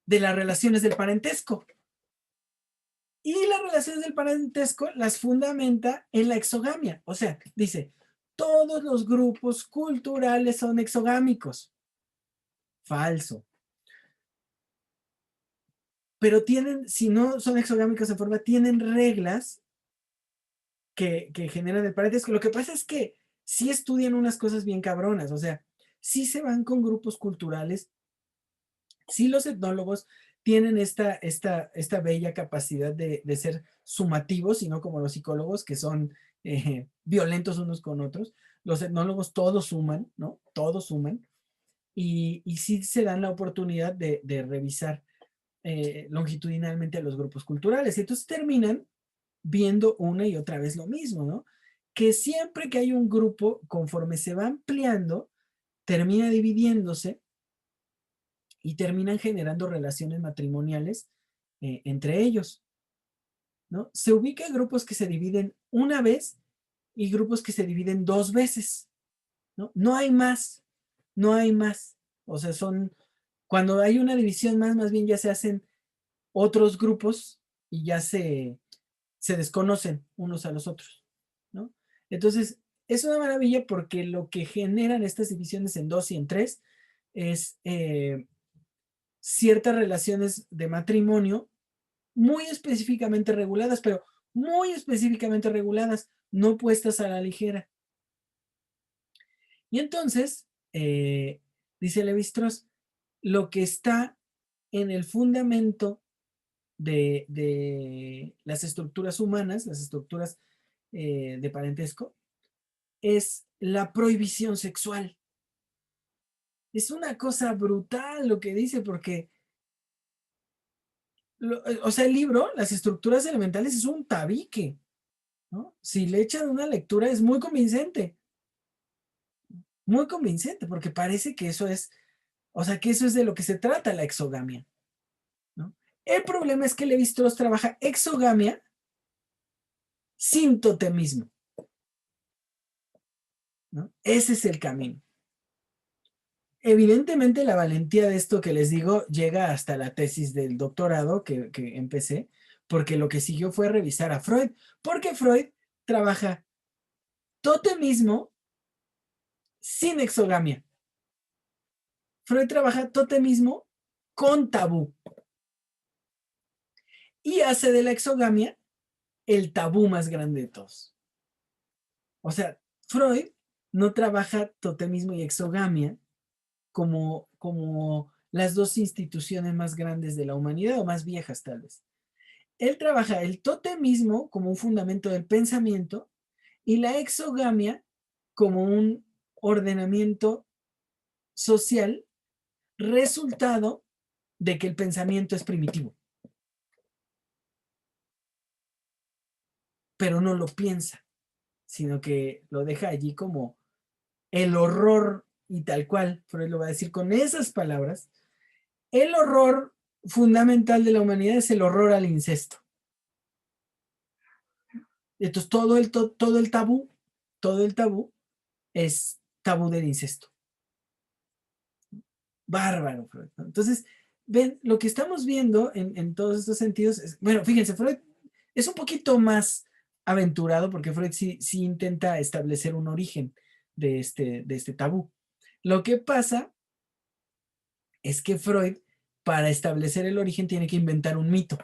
de las relaciones del parentesco. Y las relaciones del parentesco las fundamenta en la exogamia. O sea, dice, todos los grupos culturales son exogámicos. Falso. Pero tienen, si no son exogámicos en forma, tienen reglas que generan el parentesco. Lo que pasa es que sí estudian unas cosas bien cabronas. O sea, sí se van con grupos culturales. Sí los etnólogos tienen esta bella capacidad de ser sumativos y no como los psicólogos que son violentos unos con otros. Los etnólogos todos suman, ¿no? Todos suman. Y sí se dan la oportunidad de revisar longitudinalmente a los grupos culturales. Y entonces terminan viendo una y otra vez lo mismo, ¿no? Que siempre que hay un grupo, conforme se va ampliando, termina dividiéndose y terminan generando relaciones matrimoniales entre ellos, ¿no? Se ubican grupos que se dividen una vez y grupos que se dividen 2 veces, ¿no? No hay más, no hay más. O sea, cuando hay una división más bien ya se hacen otros grupos y ya se desconocen unos a los otros, ¿no? Entonces, es una maravilla porque lo que generan estas divisiones en 2 y en 3 es ciertas relaciones de matrimonio muy específicamente reguladas, pero muy específicamente reguladas, no puestas a la ligera. Y entonces, dice Lévi-Strauss, lo que está en el fundamento de las estructuras humanas, las estructuras de parentesco, es la prohibición sexual. Es una cosa brutal lo que dice, porque, o sea, el libro, Las estructuras elementales, es un tabique, ¿no? Si le echan una lectura es muy convincente, porque parece que eso es, o sea, que eso es de lo que se trata la exogamia, ¿no? El problema es que Lévi-Strauss trabaja exogamia sin totemismo, ¿no? Ese es el camino. Evidentemente la valentía de esto que les digo llega hasta la tesis del doctorado que empecé, porque lo que siguió fue revisar a Freud, porque Freud trabaja totemismo sin exogamia. Freud trabaja totemismo con tabú y hace de la exogamia el tabú más grande de todos. O sea, Freud no trabaja totemismo y exogamia como las dos instituciones más grandes de la humanidad o más viejas tal vez. Él trabaja el totemismo como un fundamento del pensamiento y la exogamia como un ordenamiento social resultado de que el pensamiento es primitivo. Pero no lo piensa, sino que lo deja allí como el horror, y tal cual, Freud lo va a decir con esas palabras, el horror fundamental de la humanidad es el horror al incesto. Entonces, todo el tabú es tabú del incesto. Bárbaro, Freud, ¿no? Entonces, ven, lo que estamos viendo en todos estos sentidos, bueno, fíjense, Freud es un poquito más aventurado porque Freud sí intenta establecer un origen de este tabú. Lo que pasa es que Freud, para establecer el origen, tiene que inventar un mito.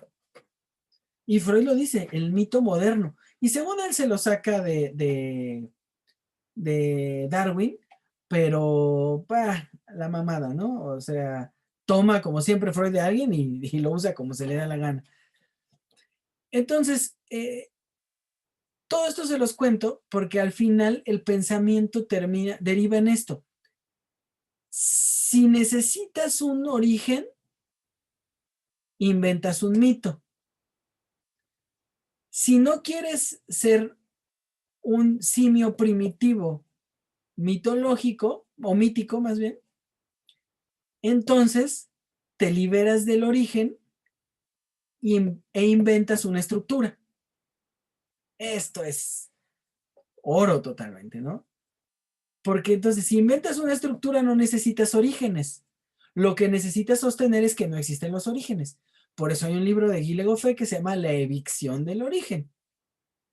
Y Freud lo dice, el mito moderno. Y según él se lo saca de Darwin, pero la mamada, ¿no? O sea, toma como siempre Freud de alguien y lo usa como se le da la gana. Entonces, todo esto se los cuento porque al final el pensamiento deriva en esto. Si necesitas un origen, inventas un mito. Si no quieres ser un simio primitivo mitológico, o mítico más bien, entonces te liberas del origen e inventas una estructura. Esto es oro totalmente, ¿no? Porque entonces si inventas una estructura no necesitas orígenes. Lo que necesitas sostener es que no existen los orígenes. Por eso hay un libro de Gilles Goffet que se llama La evicción del origen,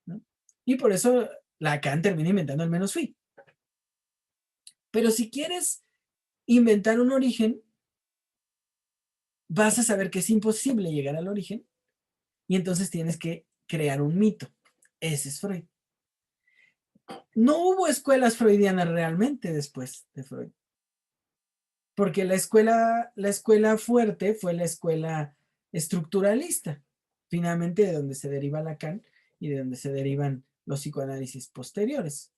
¿no? Y por eso Lacan termina inventando el menos fui. Pero si quieres inventar un origen, vas a saber que es imposible llegar al origen y entonces tienes que crear un mito. Ese es Freud. No hubo escuelas freudianas realmente después de Freud, porque la escuela fuerte fue la escuela estructuralista, finalmente de donde se deriva Lacan y de donde se derivan los psicoanálisis posteriores.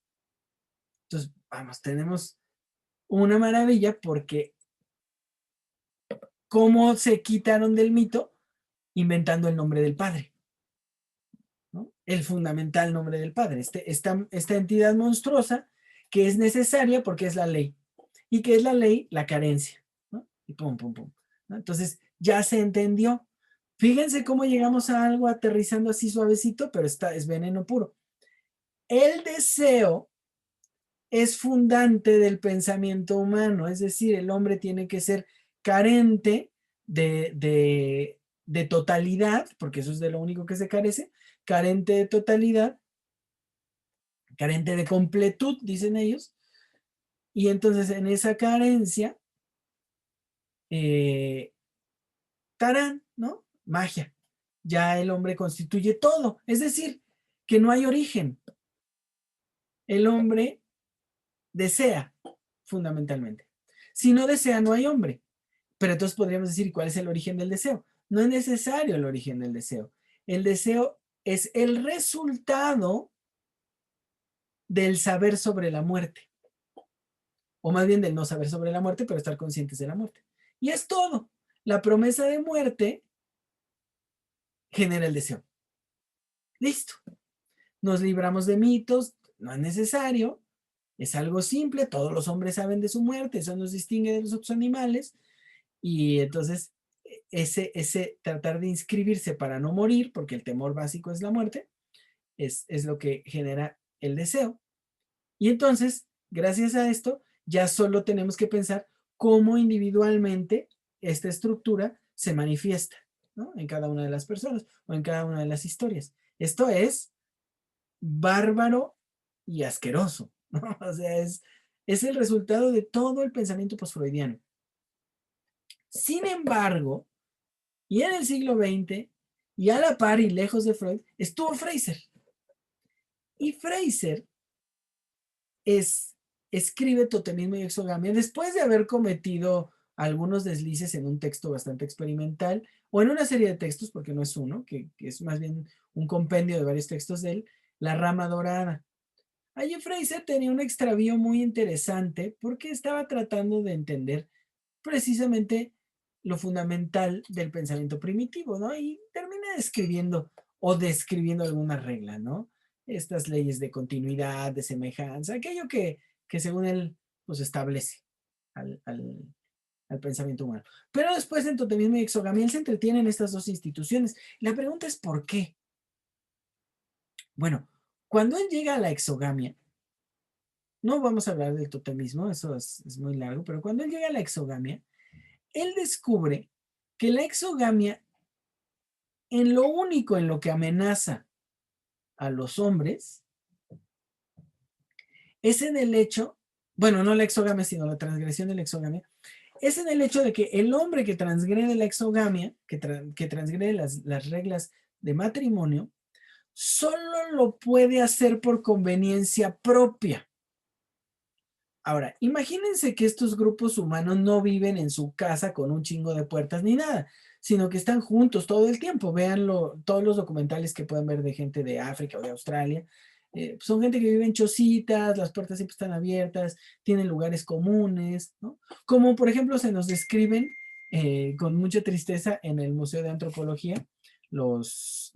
Entonces, vamos, tenemos una maravilla porque ¿cómo se quitaron del mito? Inventando el nombre del padre, ¿no? El fundamental nombre del padre, esta entidad monstruosa que es necesaria porque es la ley. ¿Y qué es la ley? La carencia, ¿no? Y pum, pum, pum, ¿no? Entonces, ya se entendió. Fíjense cómo llegamos a algo aterrizando así suavecito, pero es veneno puro. El deseo es fundante del pensamiento humano, es decir, el hombre tiene que ser carente de totalidad, porque eso es de lo único que se carece, carente de totalidad, carente de completud, dicen ellos, y entonces en esa carencia, tarán, ¿no? Magia. Ya el hombre constituye todo, es decir, que no hay origen. El hombre desea, fundamentalmente. Si no desea, no hay hombre. Pero entonces podríamos decir, ¿cuál es el origen del deseo? No es necesario el origen del deseo. El deseo es el resultado del saber sobre la muerte. O más bien del no saber sobre la muerte, pero estar conscientes de la muerte. Y es todo. La promesa de muerte genera el deseo. Listo. Nos libramos de mitos, no es necesario. Es algo simple, todos los hombres saben de su muerte, eso nos distingue de los otros animales. Y entonces ese tratar de inscribirse para no morir, porque el temor básico es la muerte, es lo que genera el deseo. Y entonces, gracias a esto, ya solo tenemos que pensar cómo individualmente esta estructura se manifiesta, ¿no? En cada una de las personas o en cada una de las historias. Esto es bárbaro y asqueroso, ¿no? O sea, es el resultado de todo el pensamiento postfreudiano. Sin embargo, y en el siglo XX, y a la par y lejos de Freud, estuvo Fraser. Y Fraser escribe Totemismo y Exogamia después de haber cometido algunos deslices en un texto bastante experimental, o en una serie de textos, porque no es uno, que es más bien un compendio de varios textos de él, La Rama Dorada. Allí Fraser tenía un extravío muy interesante porque estaba tratando de entender precisamente lo fundamental del pensamiento primitivo, ¿no? Y termina escribiendo o describiendo alguna regla, ¿no? Estas leyes de continuidad, de semejanza, aquello que según él, pues establece al pensamiento humano. Pero después en Totemismo y Exogamia él se entretiene en estas dos instituciones. La pregunta es ¿por qué? Bueno, Cuando él llega a la exogamia, no vamos a hablar del totemismo, eso es muy largo, pero cuando él llega a la exogamia, él descubre que la exogamia, en lo único en lo que amenaza a los hombres, es en el hecho, bueno, no la exogamia, sino la transgresión de la exogamia, es en el hecho de que el hombre que transgrede la exogamia, que transgrede las reglas de matrimonio, solo lo puede hacer por conveniencia propia. Ahora, imagínense que estos grupos humanos no viven en su casa con un chingo de puertas ni nada, sino que están juntos todo el tiempo. Véanlo, todos los documentales que pueden ver de gente de África o de Australia. Son gente que vive en chocitas, las puertas siempre están abiertas, tienen lugares comunes, ¿no? Como por ejemplo se nos describen con mucha tristeza en el Museo de Antropología los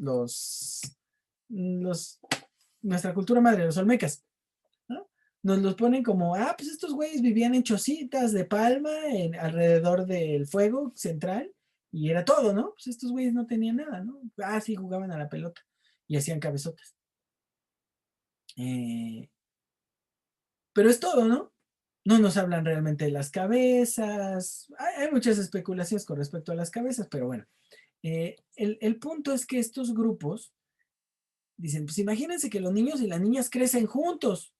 nuestra cultura madre, los olmecas, ¿no? Nos los ponen como, pues estos güeyes vivían en chocitas de palma alrededor del fuego central y era todo, ¿no? Pues estos güeyes no tenían nada, ¿no? Sí, jugaban a la pelota y hacían cabezotas. Pero es todo, ¿no? No nos hablan realmente de las cabezas. Hay muchas especulaciones con respecto a las cabezas, pero bueno. El punto es que estos grupos dicen, pues imagínense que los niños y las niñas crecen juntos,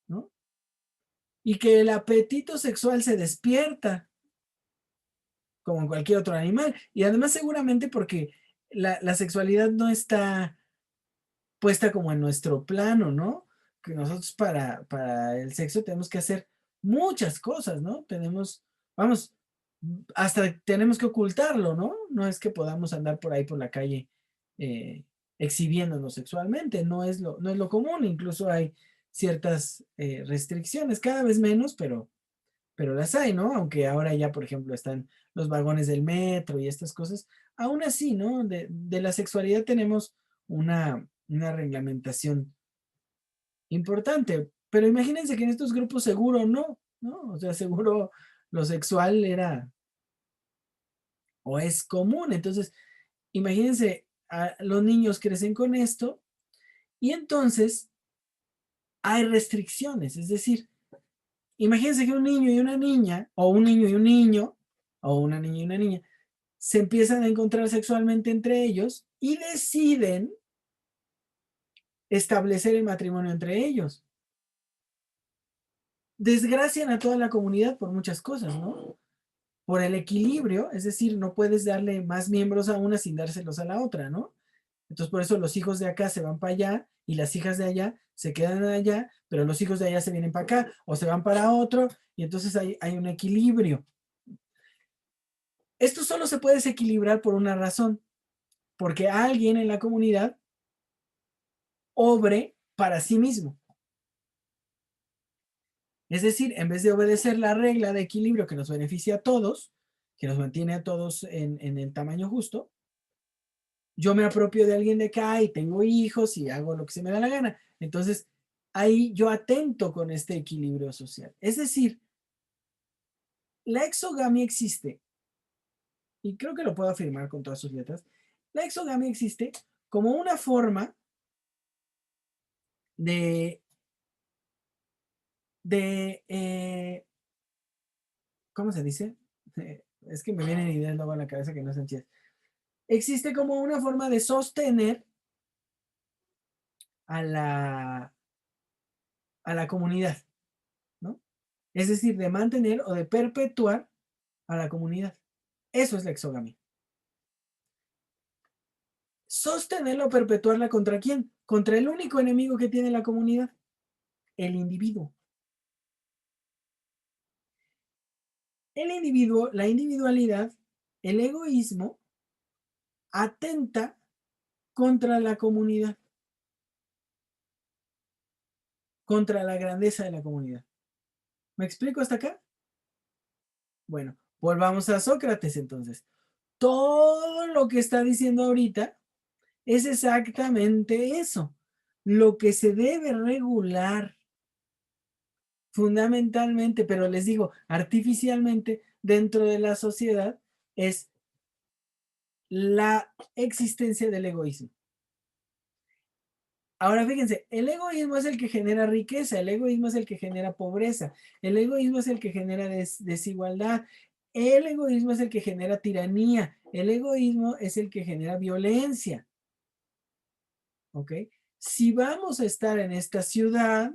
¿no? Y que el apetito sexual se despierta, como en cualquier otro animal. Y además seguramente porque la sexualidad no está puesta como en nuestro plano, ¿no? Que nosotros para el sexo tenemos que hacer muchas cosas, ¿no? Vamos, hasta tenemos que ocultarlo, ¿no? No es que podamos andar por ahí por la calle exhibiéndonos sexualmente, no es lo común, incluso hay ciertas restricciones, cada vez menos, pero las hay, ¿no? Aunque ahora ya, por ejemplo, están los vagones del metro y estas cosas, aún así, ¿no? De la sexualidad tenemos una reglamentación importante, pero imagínense que en estos grupos seguro no, ¿no? O sea, seguro lo sexual era o es común, entonces, imagínense, los niños crecen con esto y entonces hay restricciones, es decir, imagínense que un niño y una niña, o un niño y un niño, o una niña y una niña, se empiezan a encontrar sexualmente entre ellos y deciden establecer el matrimonio entre ellos. Desgracian a toda la comunidad por muchas cosas, ¿no? Por el equilibrio, es decir, no puedes darle más miembros a una sin dárselos a la otra, ¿no? Entonces, por eso los hijos de acá se van para allá y las hijas de allá se quedan allá, pero los hijos de allá se vienen para acá o se van para otro y entonces hay un equilibrio. Esto solo se puede desequilibrar por una razón, porque alguien en la comunidad obre para sí mismo. Es decir, en vez de obedecer la regla de equilibrio que nos beneficia a todos, que nos mantiene a todos en el tamaño justo, yo me apropio de alguien de acá y tengo hijos y hago lo que se me da la gana. Entonces, ahí yo atento con este equilibrio social. Es decir, la exogamia existe, y creo que lo puedo afirmar con todas sus letras, la exogamia existe como una forma de ¿cómo se dice? Es que me vienen ideas luego a la cabeza que no son chidas. Existe como una forma de sostener a la comunidad, ¿no? Es decir, de mantener o de perpetuar a la comunidad. Eso es la exogamia. Sostenerla o perpetuarla ¿contra quién? Contra el único enemigo que tiene la comunidad, el individuo. El individuo, la individualidad, el egoísmo, atenta contra la comunidad, contra la grandeza de la comunidad. ¿Me explico hasta acá? Bueno, volvamos a Sócrates entonces. Todo lo que está diciendo ahorita es exactamente eso. Lo que se debe regular fundamentalmente, pero les digo, artificialmente dentro de la sociedad es la existencia del egoísmo. Ahora fíjense, el egoísmo es el que genera riqueza, el egoísmo es el que genera pobreza, el egoísmo es el que genera desigualdad, el egoísmo es el que genera tiranía, el egoísmo es el que genera violencia. ¿Ok? Si vamos a estar en esta ciudad,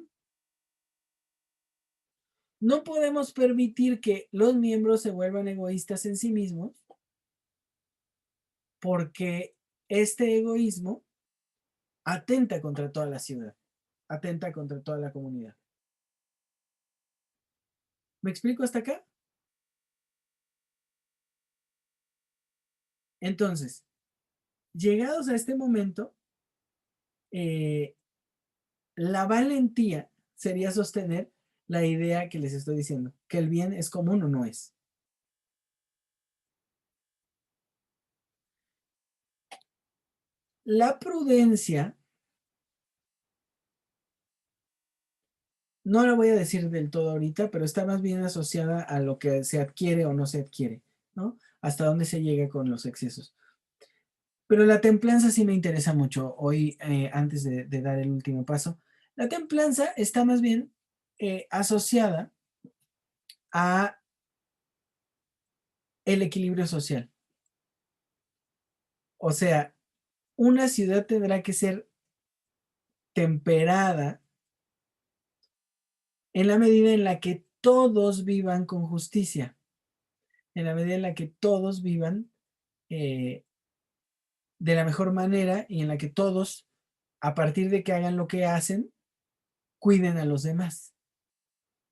no podemos permitir que los miembros se vuelvan egoístas en sí mismos, porque este egoísmo atenta contra toda la ciudad, atenta contra toda la comunidad. ¿Me explico hasta acá? Entonces, llegados a este momento, la valentía sería sostener la idea que les estoy diciendo, que el bien es común o no es. La prudencia, no la voy a decir del todo ahorita, pero está más bien asociada a lo que se adquiere o no se adquiere, ¿no? Hasta dónde se llega con los excesos. Pero la templanza sí me interesa mucho hoy, antes de dar el último paso. La templanza está más bien asociada a el equilibrio social. O sea, una ciudad tendrá que ser temperada en la medida en la que todos vivan con justicia, en la medida en la que todos vivan eh, de la mejor manera y en la que todos, a partir de que hagan lo que hacen, cuiden a los demás.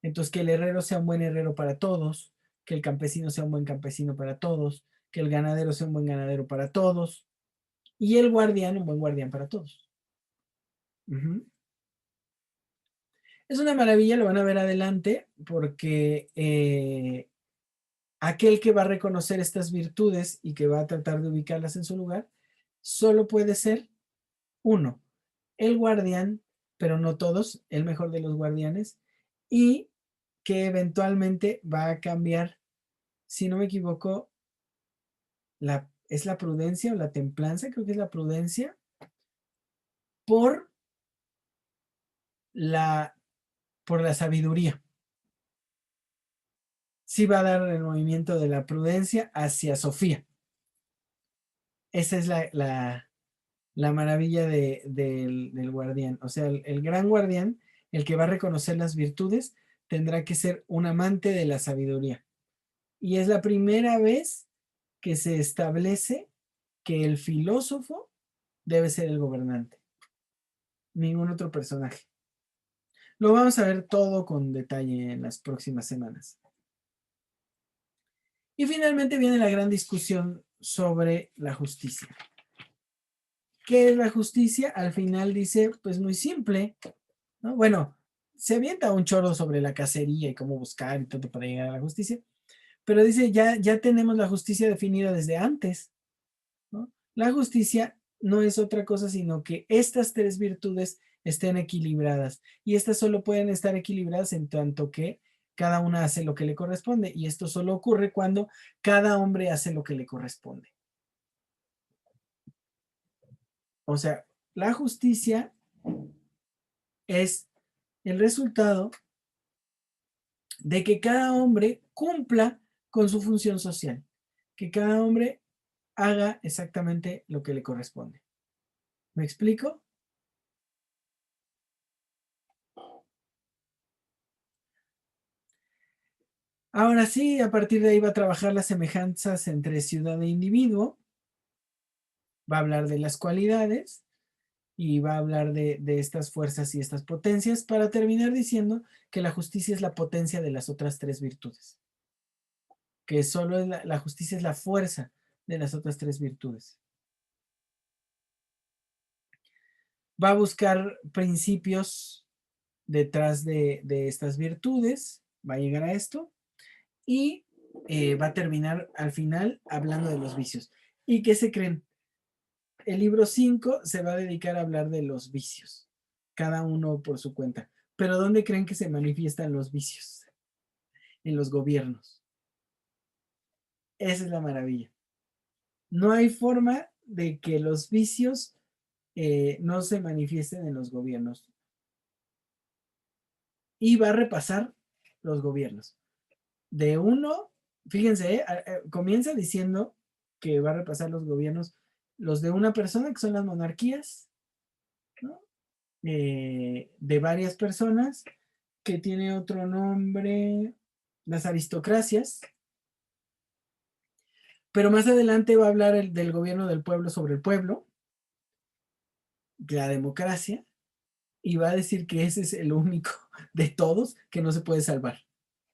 Entonces, que el herrero sea un buen herrero para todos, que el campesino sea un buen campesino para todos, que el ganadero sea un buen ganadero para todos y el guardián un buen guardián para todos. Uh-huh. Es una maravilla, lo van a ver adelante, porque aquel que va a reconocer estas virtudes y que va a tratar de ubicarlas en su lugar, solo puede ser uno, el guardián, pero no todos, el mejor de los guardianes, y que eventualmente va a cambiar, si no me equivoco, es la prudencia o la templanza, creo que es la prudencia, por la, por la sabiduría. Sí va a dar el movimiento de la prudencia hacia Sofía. Esa es la maravilla del guardián. O sea, el gran guardián, el que va a reconocer las virtudes, tendrá que ser un amante de la sabiduría. Y es la primera vez que se establece que el filósofo debe ser el gobernante, ningún otro personaje. Lo vamos a ver todo con detalle en las próximas semanas. Y finalmente viene la gran discusión sobre la justicia. ¿Qué es la justicia? Al final dice, pues muy simple, ¿no? Bueno, se avienta un choro sobre la cacería y cómo buscar y todo para llegar a la justicia, pero dice, ya tenemos la justicia definida desde antes, ¿no? La justicia no es otra cosa sino que estas tres virtudes estén equilibradas y estas solo pueden estar equilibradas en tanto que cada una hace lo que le corresponde y esto solo ocurre cuando cada hombre hace lo que le corresponde. O sea, la justicia es el resultado de que cada hombre cumpla con su función social, que cada hombre haga exactamente lo que le corresponde. ¿Me explico? Ahora sí, a partir de ahí va a trabajar las semejanzas entre ciudad e individuo, va a hablar de las cualidades y va a hablar de estas fuerzas y estas potencias para terminar diciendo que la justicia es la potencia de las otras tres virtudes, que solo es la justicia es la fuerza de las otras tres virtudes. Va a buscar principios detrás de estas virtudes, va a llegar a esto y va a terminar al final hablando de los vicios. ¿Y qué se creen? El libro 5 se va a dedicar a hablar de los vicios, cada uno por su cuenta. Pero ¿dónde creen que se manifiestan los vicios? En los gobiernos. Esa es la maravilla. No hay forma de que los vicios no se manifiesten en los gobiernos. Y va a repasar los gobiernos. De uno, fíjense, comienza diciendo que va a repasar los gobiernos, los de una persona, que son las monarquías, ¿no? De varias personas, que tiene otro nombre, las aristocracias. Pero más adelante va a hablar del gobierno del pueblo sobre el pueblo, la democracia, y va a decir que ese es el único de todos que no se puede salvar,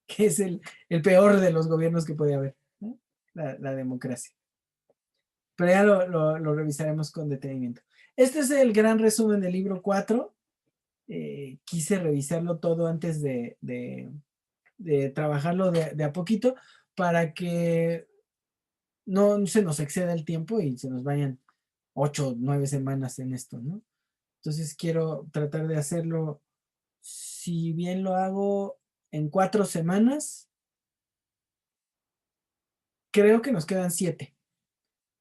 que es el peor de los gobiernos que puede haber, ¿no? La democracia. Pero ya lo revisaremos con detenimiento. Este es el gran resumen del libro 4. Quise revisarlo todo antes de trabajarlo de a poquito para que no se nos exceda el tiempo y se nos vayan 8 o 9 semanas en esto, ¿no? Entonces quiero tratar de hacerlo, si bien lo hago en 4 semanas, creo que nos quedan 7.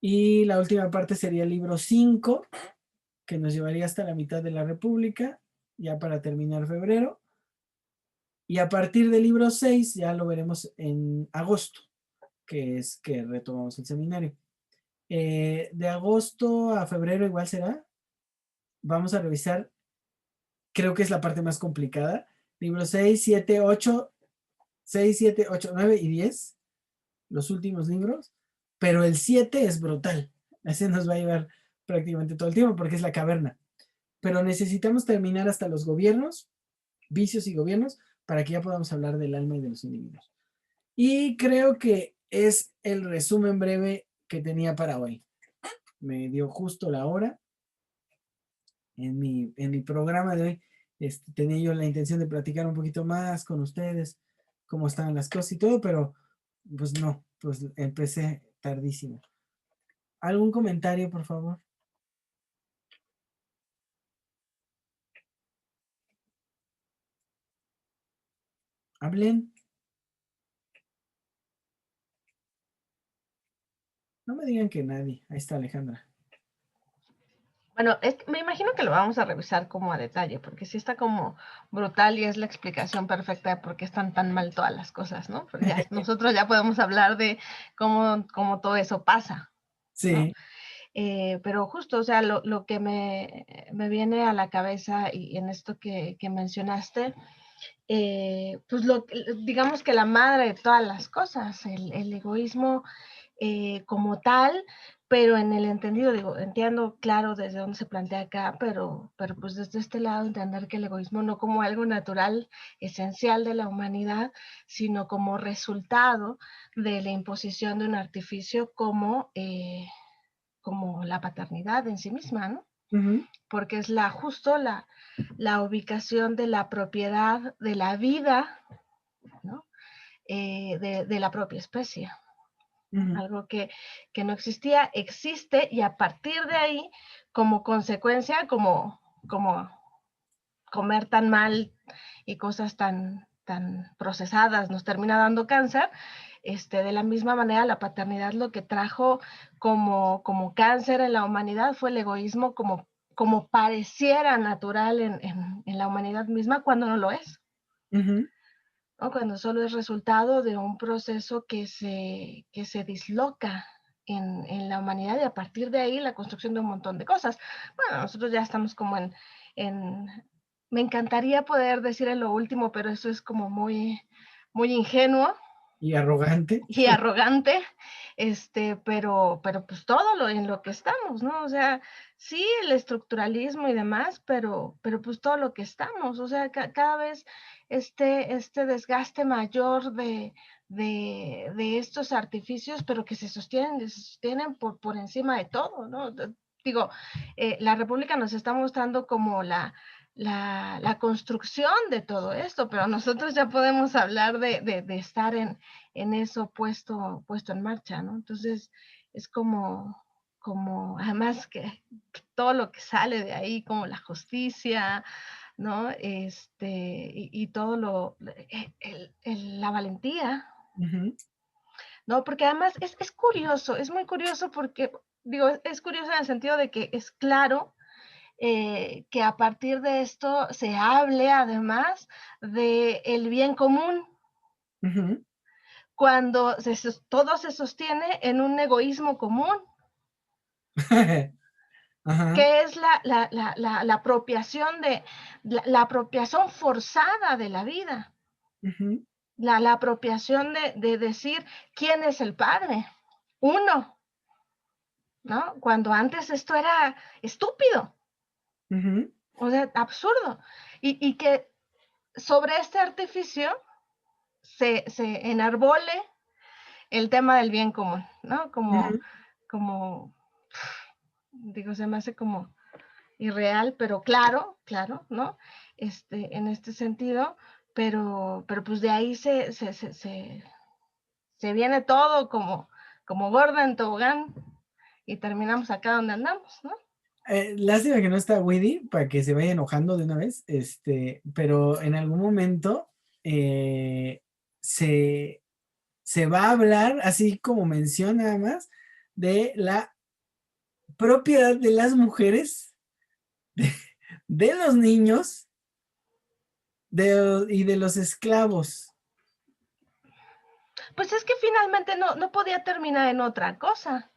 Y la última parte sería el libro 5, que nos llevaría hasta la mitad de la República, ya para terminar febrero. Y a partir del libro 6 ya lo veremos en agosto, que es que retomamos el seminario. De agosto a febrero igual será. Vamos a revisar, creo que es la parte más complicada, libros 6, 7, 8, 6, 7, 8, 9 y 10, los últimos libros, pero el 7 es brutal. Ese nos va a llevar prácticamente todo el tiempo porque es la caverna. Pero necesitamos terminar hasta los gobiernos, vicios y gobiernos, para que ya podamos hablar del alma y de los individuos. Y creo que es el resumen breve que tenía para hoy. Me dio justo la hora. En mi programa de hoy tenía yo la intención de platicar un poquito más con ustedes, cómo estaban las cosas y todo, pero pues no, pues empecé tardísimo. ¿Algún comentario, por favor? Hablen. No me digan que nadie. Ahí está Alejandra. Bueno, me imagino que lo vamos a revisar como a detalle, porque sí está como brutal y es la explicación perfecta de por qué están tan mal todas las cosas, ¿no? Pero ya, nosotros ya podemos hablar de cómo todo eso pasa, ¿no? Sí. Pero justo, o sea, lo que me viene a la cabeza y en esto que mencionaste, pues digamos que la madre de todas las cosas, el egoísmo como tal, pero en el entendido, digo, entiendo claro desde dónde se plantea acá, pero pues desde este lado entender que el egoísmo no como algo natural, esencial de la humanidad, sino como resultado de la imposición de un artificio como la paternidad en sí misma, ¿no? Uh-huh. Porque es justo la ubicación de la propiedad de la vida, ¿no? De la propia especie. Uh-huh. Algo que no existía, existe, y a partir de ahí, como consecuencia, como comer tan mal y cosas tan procesadas nos termina dando cáncer, de la misma manera la paternidad lo que trajo como cáncer en la humanidad fue el egoísmo como pareciera natural en la humanidad misma cuando no lo es. Uh-huh. ¿No? Cuando solo es resultado de un proceso que se disloca en la humanidad y a partir de ahí la construcción de un montón de cosas. Bueno, nosotros ya estamos como me encantaría poder decir en lo último, pero eso es como muy, muy ingenuo. Y arrogante. Y arrogante, pero pues todo en lo que estamos, ¿no? O sea, sí, el estructuralismo y demás, pero pues todo lo que estamos, o sea, cada vez este desgaste mayor de estos artificios, pero que se sostienen por encima de todo, ¿no? Digo, la República nos está mostrando como la construcción de todo esto, pero nosotros ya podemos hablar de estar en eso puesto en marcha, ¿no? Entonces, es como además que todo lo que sale de ahí, como la justicia, ¿no? Y todo la valentía, uh-huh. ¿no? Porque además es curioso, es muy curioso porque, digo, es curioso en el sentido de que es claro que a partir de esto se hable además del bien común, Ujú. cuando todo se sostiene en un egoísmo común, Ajá. que es la apropiación la apropiación forzada de la vida, Ujú. la apropiación de decir quién es el padre, uno, ¿no? Cuando antes esto era estúpido, Ujú. o sea, absurdo, y que sobre este artificio se enarbole el tema del bien común, ¿no? Ujú. Como, digo, se me hace como irreal, pero claro, claro, ¿no? En este sentido, pero pues de ahí se viene todo como gorda en tobogán y terminamos acá donde andamos, ¿no? Lástima que no está Weedy para que se vaya enojando de una vez, pero en algún momento eh, se, se va a hablar, así como menciona nada más, de la propiedad de las mujeres, de los niños y de los esclavos. Pues es que finalmente no podía terminar en otra cosa,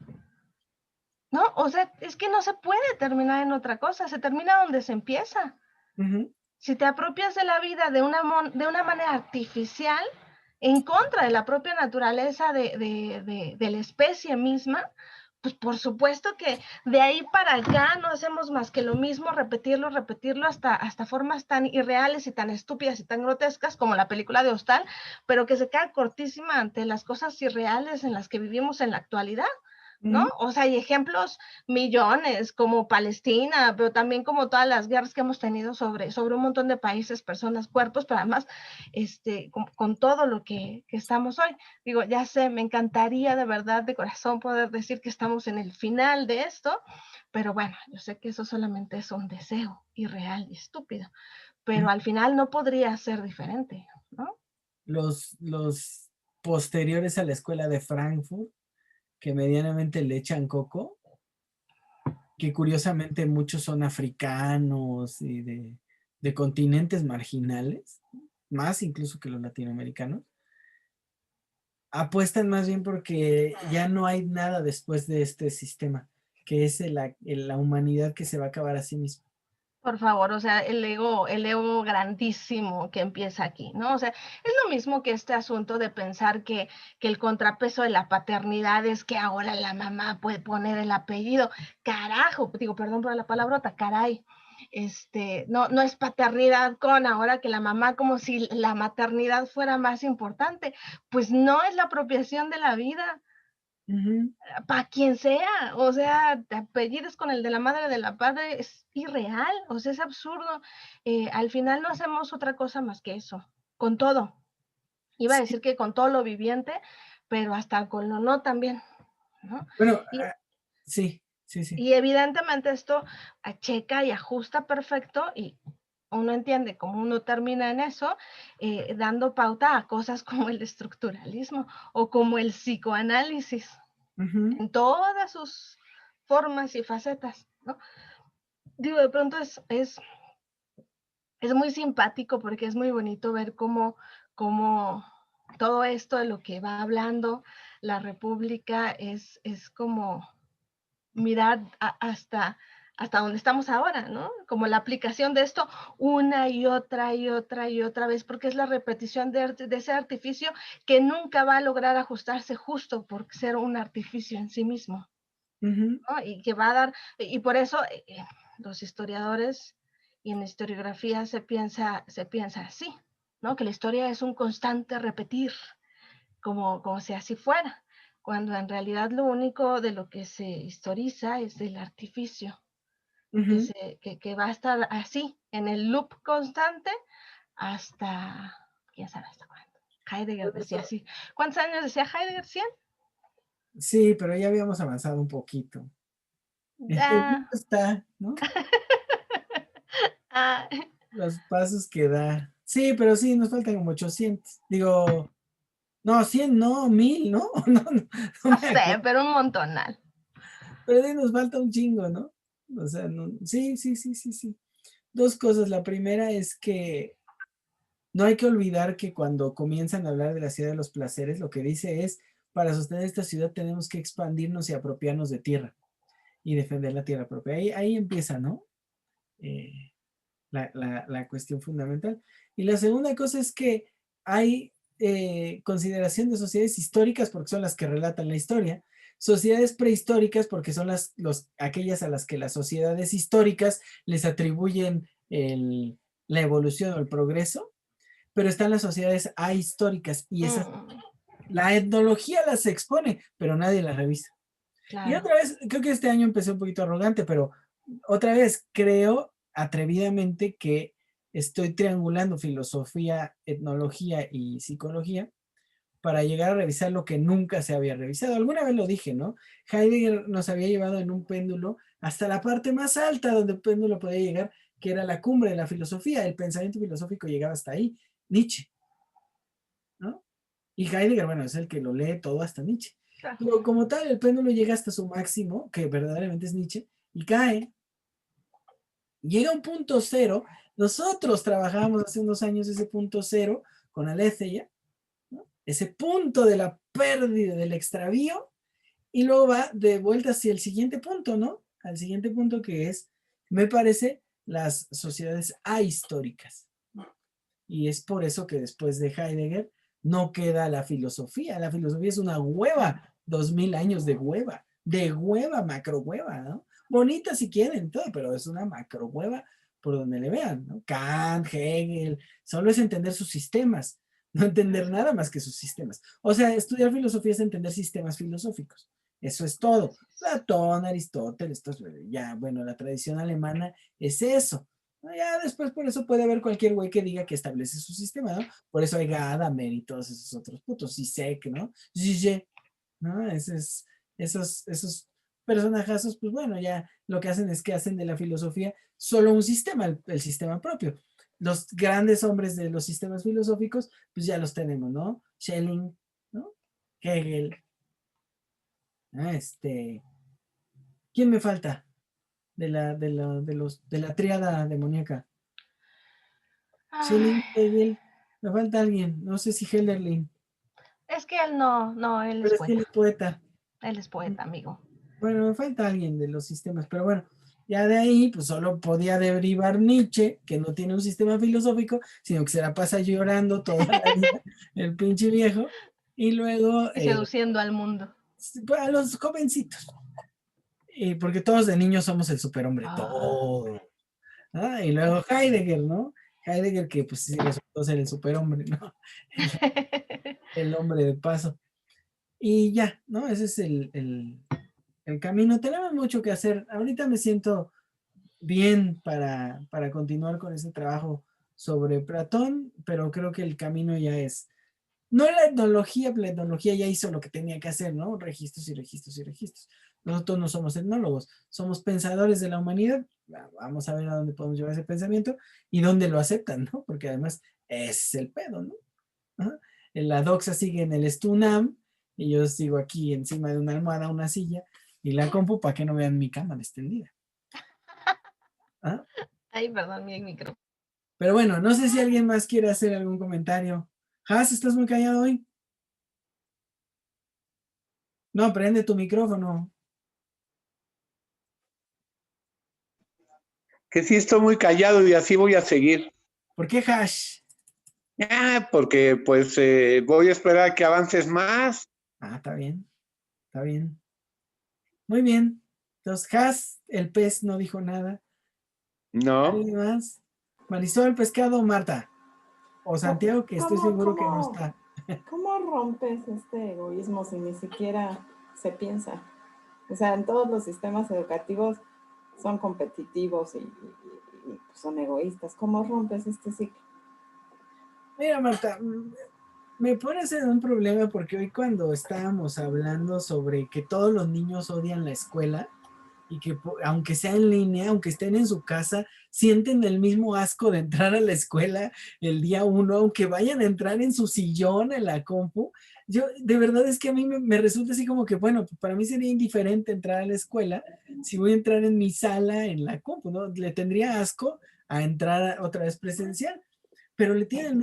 ¿no? O sea, es que no se puede terminar en otra cosa, se termina donde se empieza. Ujú. Si te apropias de la vida de una manera artificial, en contra de la propia naturaleza de la especie misma, pues por supuesto que de ahí para acá no hacemos más que lo mismo, repetirlo hasta formas tan irreales y tan estúpidas y tan grotescas como la película de Hostal, pero que se queda cortísima ante las cosas irreales en las que vivimos en la actualidad. ¿No? Ujú. O sea, hay ejemplos millones, como Palestina, pero también como todas las guerras que hemos tenido sobre un montón de países, personas, cuerpos, pero además con todo lo que estamos hoy. Digo, ya sé, me encantaría de verdad, de corazón, poder decir que estamos en el final de esto, pero bueno, yo sé que eso solamente es un deseo irreal y estúpido, pero al final no podría ser diferente, ¿no? Los posteriores a la escuela de Frankfurt, que medianamente le echan coco, que curiosamente muchos son africanos y de continentes marginales, más incluso que los latinoamericanos, apuestan más bien porque ya no hay nada después de este sistema, que es la humanidad que se va a acabar a sí misma. Por favor, o sea, el ego grandísimo que empieza aquí, ¿no? O sea, es lo mismo que este asunto de pensar que el contrapeso de la paternidad es que ahora la mamá puede poner el apellido. Carajo, digo, perdón por la palabrota, caray. No es paternidad con ahora que la mamá, como si la maternidad fuera más importante. Pues no, es la apropiación de la vida Ujú. para quien sea, o sea, te apellides con el de la madre de la padre, es irreal, o sea, es absurdo. Al final no hacemos otra cosa más que eso, con todo. Iba a Sí, decir que con todo lo viviente, pero hasta con lo no también, ¿no? bueno, Y, sí, sí, sí. y evidentemente esto checa y ajusta perfecto y uno entiende cómo uno termina en eso, dando pauta a cosas como el estructuralismo o como el psicoanálisis, Ujú. en todas sus formas y facetas, ¿no? Digo, de pronto es muy simpático porque es muy bonito ver cómo todo esto de lo que va hablando la República es como mirar hasta donde estamos ahora, ¿no? Como la aplicación de esto una y otra y otra y otra vez, porque es la repetición de ese artificio que nunca va a lograr ajustarse justo por ser un artificio en sí mismo. Ujú. ¿No? Y que va a dar, y por eso los historiadores y en la historiografía se piensa así, ¿no? Que la historia es un constante repetir, como si así fuera, cuando en realidad lo único de lo que se historiza es el artificio, Ujú. que va a estar así, en el loop constante, hasta, quién sabe hasta cuándo. Heidegger decía así. ¿Cuántos años decía Heidegger? ¿100? Sí, pero ya habíamos avanzado un poquito. El punto Ah, está, ¿no? ah, Los pasos que da. Sí, pero sí, nos faltan como 800. Digo, no, 100, no, 1000, ¿no? No, no, no no me sé, acuerdo. pero un montonal. Pero sí nos falta un chingo, ¿no? O sea, sí, sí, sí, sí, sí. Dos cosas. La primera es que no hay que olvidar que cuando comienzan a hablar de la ciudad de los placeres, lo que dice es, para sostener esta ciudad tenemos que expandirnos y apropiarnos de tierra y defender la tierra propia. Ahí empieza, ¿no? Eh, la cuestión fundamental. Y la segunda cosa es que hay consideración de sociedades históricas porque son las que relatan la historia, sociedades prehistóricas porque son aquellas a las que las sociedades históricas les atribuyen la evolución o el progreso, pero están las sociedades ahistóricas y esas, la etnología las expone, pero nadie las revisa. Y Claro. otra vez, creo que este año empecé un poquito arrogante, pero otra vez creo atrevidamente que estoy triangulando filosofía, etnología y psicología para llegar a revisar lo que nunca se había revisado. Alguna vez lo dije, ¿no? Heidegger nos había llevado en un péndulo hasta la parte más alta donde el péndulo podía llegar, que era la cumbre de la filosofía. El pensamiento filosófico llegaba hasta ahí. Nietzsche, ¿no? Y Heidegger, bueno, es el que lo lee todo hasta Nietzsche. Claro. Pero como tal, el péndulo llega hasta su máximo, que verdaderamente es Nietzsche, y cae. Llega a un punto cero. Nosotros trabajábamos hace unos años ese punto cero con Aletheia, ¿no? Ese punto de la pérdida, del extravío, y luego va de vuelta hacia el siguiente punto, ¿no? Al siguiente punto que es, me parece, las sociedades ahistóricas. Y es por eso que después de Heidegger no queda la filosofía. La filosofía es una hueva, 2000 años de hueva, macro hueva, ¿no? Bonita si quieren, todo, pero es una macro hueva por donde le vean, ¿no? Kant, Hegel, solo es entender sus sistemas, no entender nada más que sus sistemas. O sea, estudiar filosofía es entender sistemas filosóficos. Eso es todo. Platón, Aristóteles, ya, bueno, la tradición alemana es eso. Ya después por eso puede haber cualquier güey que diga que establece su sistema, ¿no? Por eso hay Gadamer y todos esos otros putos, Zizek, ¿no? Zizek, ¿no? Esos personajazos, pues bueno, ya lo que hacen es que hacen de la filosofía solo un sistema, el sistema propio. Los grandes hombres de los sistemas filosóficos, pues ya los tenemos, ¿no? Schelling, ¿no? Hegel, ¿no? ¿Quién me falta de la tríada demoníaca? Ay, Schelling, Hegel, me falta alguien, no sé si Hellerlin, es que él no, él es pero es que él poeta. es poeta. Él es poeta, amigo. Bueno, me falta alguien de los sistemas, pero bueno, ya de ahí, pues solo podía derivar Nietzsche, que no tiene un sistema filosófico, sino que se la pasa llorando toda la vida, el pinche viejo, y luego Y seduciendo al mundo. pues, a los jovencitos, y porque todos de niños somos el superhombre, Ah. todo. ¿Ah? Y luego Heidegger, ¿no? Heidegger que pues sí resultó ser el superhombre, ¿no? El hombre de paso. Y ya, ¿no? Ese es el camino. Tenemos mucho que hacer. Ahorita me siento bien para continuar con ese trabajo sobre Platón, pero creo que el camino ya es, no la etnología ya hizo lo que tenía que hacer, ¿no? Registros y registros y registros. Nosotros no somos etnólogos, somos pensadores de la humanidad. Vamos a ver a dónde podemos llevar ese pensamiento y dónde lo aceptan, ¿no? Porque además es el pedo, ¿no? Ajá. La doxa sigue en el Stunam y yo sigo aquí encima de una almohada, una silla y la compu para que no vean mi cámara extendida. ¿Ah? Ay, perdón, mi micro. Pero bueno, no sé si alguien más quiere hacer algún comentario. Has, ¿estás muy callado hoy? No, prende tu micrófono. Que sí estoy muy callado y así voy a seguir. ¿Por qué hash? Porque pues voy a esperar a que avances más. Está bien, está bien. Muy bien. Entonces, Has, el pez, no dijo nada. No, ¿Alguien más? Marisol, Pescado, Marta. O Santiago, que estoy ¿Cómo, seguro que no cómo, está. cómo rompes este egoísmo si ni siquiera se piensa? O sea, en todos los sistemas educativos son competitivos y son egoístas. ¿Cómo rompes este ciclo? Mira, Marta, me pones en un problema porque hoy cuando estábamos hablando sobre que todos los niños odian la escuela, y que aunque sea en línea, aunque estén en su casa, sienten el mismo asco de entrar a la escuela el día 1, aunque vayan a entrar en su sillón en la compu. Yo, de verdad es que a mí me resulta así como que, bueno, para mí sería indiferente entrar a la escuela si voy a entrar en mi sala en la compu, ¿no? Le tendría asco a entrar otra vez presencial, pero le tiene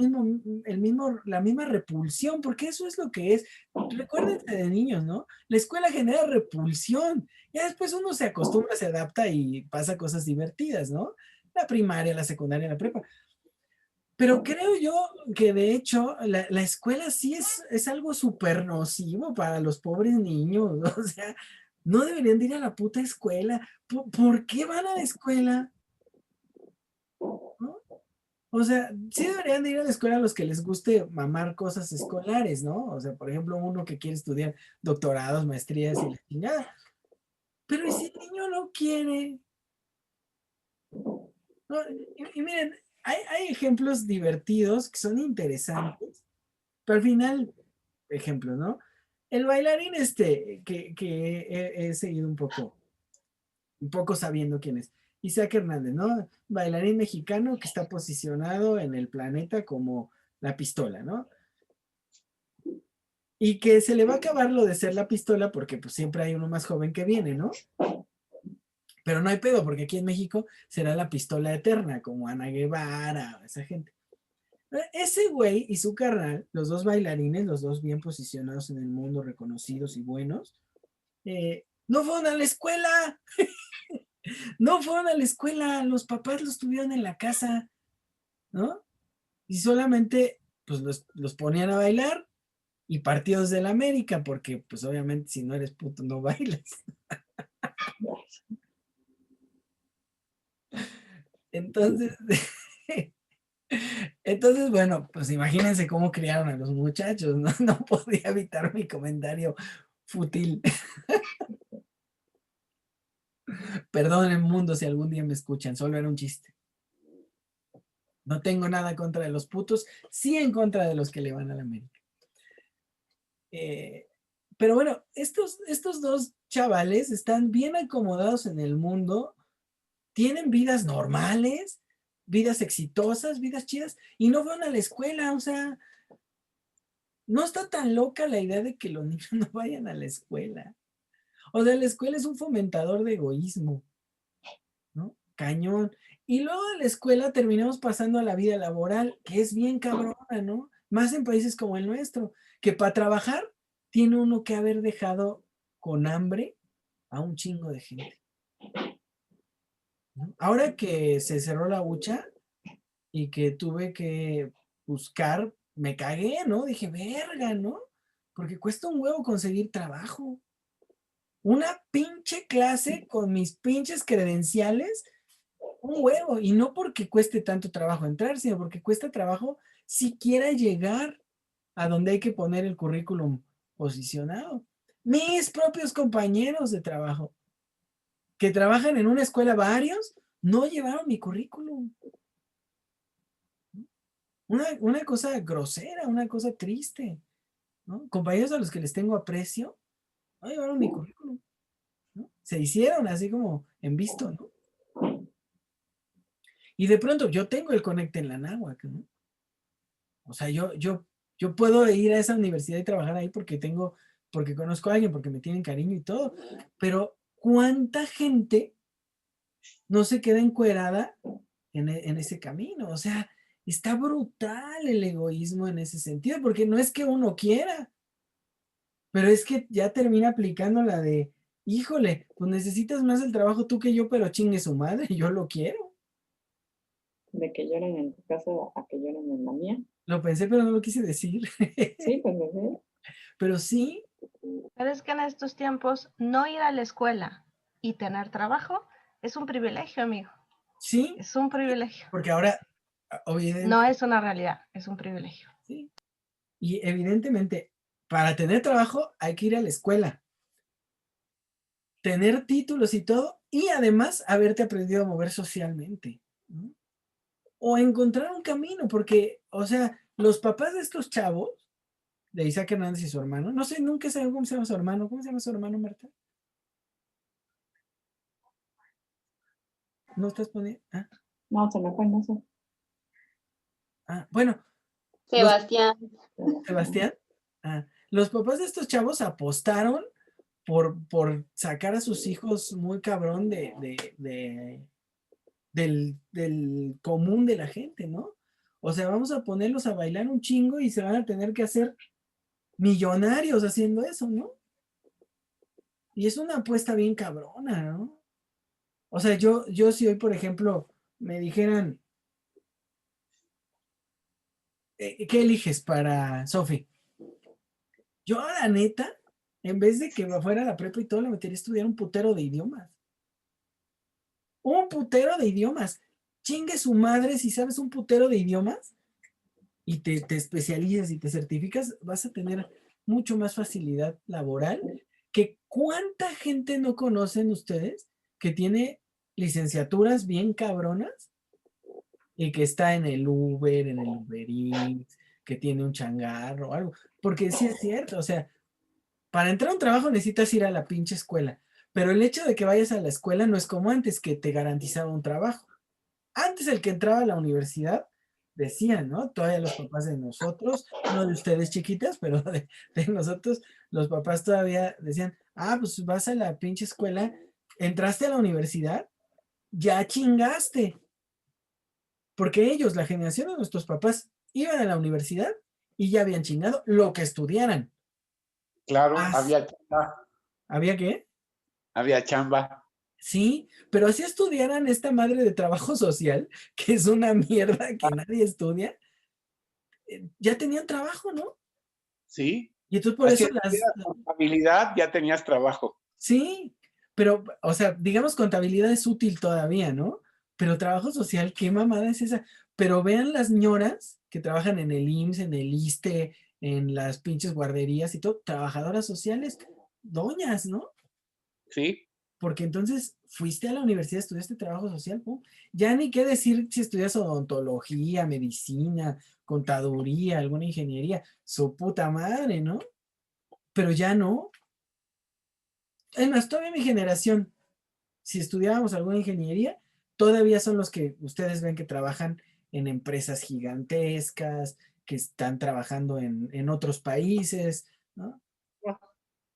la misma repulsión, porque eso es lo que es. Recuérdense de niños, ¿no? La escuela genera repulsión. Ya después uno se acostumbra, se adapta y pasa cosas divertidas, ¿no? La primaria, la secundaria, la prepa. Pero creo yo que de hecho la escuela sí es algo súper nocivo para los pobres niños. O sea, no deberían de ir a la puta escuela. ¿Por qué van a la escuela? ¿No? O sea, sí deberían de ir a la escuela a los que les guste mamar cosas escolares, ¿no? O sea, por ejemplo, uno que quiere estudiar doctorados, maestrías y la chingada. Pero ¿y si el niño no quiere? ¿No? Y miren, hay ejemplos divertidos que son interesantes, pero al final, ejemplo, ¿no? El bailarín que he seguido un poco sabiendo quién es. Isaac Hernández, ¿no? Bailarín mexicano que está posicionado en el planeta como la pistola, ¿no? Y que se le va a acabar lo de ser la pistola porque pues siempre hay uno más joven que viene, ¿no? Pero no hay pedo porque aquí en México será la pistola eterna, como Ana Guevara, esa gente. Ese güey y su carnal, los dos bailarines, los dos bien posicionados en el mundo, reconocidos y buenos, no fueron a la escuela. No fueron a la escuela, los papás los tuvieron en la casa, ¿no? Y solamente pues los ponían a bailar y partidos del América, porque pues obviamente si no eres puto no bailas. Entonces, entonces bueno, pues imagínense cómo criaron a los muchachos, ¿no? No podía evitar mi comentario fútil. Perdonen mundo si algún día me escuchan, solo era un chiste. No tengo nada contra de los putos, sí en contra de los que le van a la América. Pero bueno, estos dos chavales están bien acomodados en el mundo, tienen vidas normales, vidas exitosas, vidas chidas, y no van a la escuela, o sea, no está tan loca la idea de que los niños no vayan a la escuela. O sea, la escuela es un fomentador de egoísmo, ¿no? Cañón. Y luego de la escuela terminamos pasando a la vida laboral, que es bien cabrona, ¿no? Más en países como el nuestro, que para trabajar tiene uno que haber dejado con hambre a un chingo de gente, ¿no? Ahora que se cerró la hucha y que tuve que buscar, me cagué, ¿no? Dije, verga, ¿no? Porque cuesta un huevo conseguir trabajo. Una pinche clase con mis pinches credenciales, un huevo. Y no porque cueste tanto trabajo entrar, sino porque cuesta trabajo siquiera llegar a donde hay que poner el currículum posicionado. Mis propios compañeros de trabajo que trabajan en una escuela varios, no llevaron mi currículum. Una cosa grosera, una cosa triste, ¿no? Compañeros a los que les tengo aprecio, no llevaron mi currículum, ¿no? Se hicieron así como en visto, ¿no? Y de pronto yo tengo el conecte en la náhuatl, ¿no? O sea, yo puedo ir a esa universidad y trabajar ahí porque conozco a alguien, porque me tienen cariño y todo, pero ¿cuánta gente no se queda encuerada en ese camino? O sea, está brutal el egoísmo en ese sentido, porque no es que uno quiera, pero es que ya termina aplicando la de, híjole, pues necesitas más el trabajo tú que yo, pero chingue su madre, yo lo quiero. De que lloren en tu casa a que lloren en la mía. Lo pensé, pero no lo quise decir. Sí, pues lo sé. Pero sí. Pero es que en estos tiempos no ir a la escuela y tener trabajo es un privilegio, amigo. Sí. Es un privilegio. Porque ahora, obviamente. No es una realidad, es un privilegio. Sí. Y evidentemente, para tener trabajo hay que ir a la escuela, tener títulos y todo, y además haberte aprendido a mover socialmente, ¿no? O encontrar un camino, porque, o sea, los papás de estos chavos, de Isaac Hernández y su hermano, no sé, nunca sé cómo se llama su hermano. ¿Cómo se llama su hermano, Marta? ¿No estás poniendo? No, se me fue, no sé. Bueno, Sebastián. Sebastián. Los papás de estos chavos apostaron por sacar a sus hijos muy cabrón del común de la gente, ¿no? O sea, vamos a ponerlos a bailar un chingo y se van a tener que hacer millonarios haciendo eso, ¿no? Y es una apuesta bien cabrona, ¿no? O sea, yo si hoy, por ejemplo, me dijeran, ¿qué eliges para Sofi? Yo, la neta, en vez de que fuera a la prepa y todo, le metería a estudiar un putero de idiomas. Un putero de idiomas. Chingue su madre si sabes un putero de idiomas y te especializas y te certificas, vas a tener mucho más facilidad laboral que cuánta gente no conocen ustedes que tiene licenciaturas bien cabronas y que está en el Uber, en el Uber Eats, que tiene un changarro o algo. Porque sí es cierto, o sea, para entrar a un trabajo necesitas ir a la pinche escuela, pero el hecho de que vayas a la escuela no es como antes, que te garantizaba un trabajo. Antes el que entraba a la universidad decían, ¿no? Todavía los papás de nosotros, no de ustedes chiquitas, pero de nosotros, los papás todavía decían, pues vas a la pinche escuela, entraste a la universidad, ya chingaste. Porque ellos, la generación de nuestros papás, iban a la universidad y ya habían chingado lo que estudiaran. Claro, había chamba. ¿Había qué? Había chamba. Sí, pero así estudiaran esta madre de trabajo social, que es una mierda que nadie estudia, ya tenían trabajo, ¿no? Sí. Y entonces por Así eso estudias contabilidad, ya tenías trabajo. Sí, pero, o sea, digamos contabilidad es útil todavía, ¿no? Pero trabajo social, ¿qué mamada es esa? Pero vean las ñoras que trabajan en el IMSS, en el ISSSTE, en las pinches guarderías y todo, trabajadoras sociales, doñas, ¿no? Sí. Porque entonces fuiste a la universidad, estudiaste trabajo social, pum. Ya ni qué decir si estudias odontología, medicina, contaduría, alguna ingeniería, su puta madre, ¿no? Pero ya no. Es más, todavía mi generación, si estudiábamos alguna ingeniería, todavía son los que ustedes ven que trabajan en empresas gigantescas, que están trabajando en otros países, ¿no?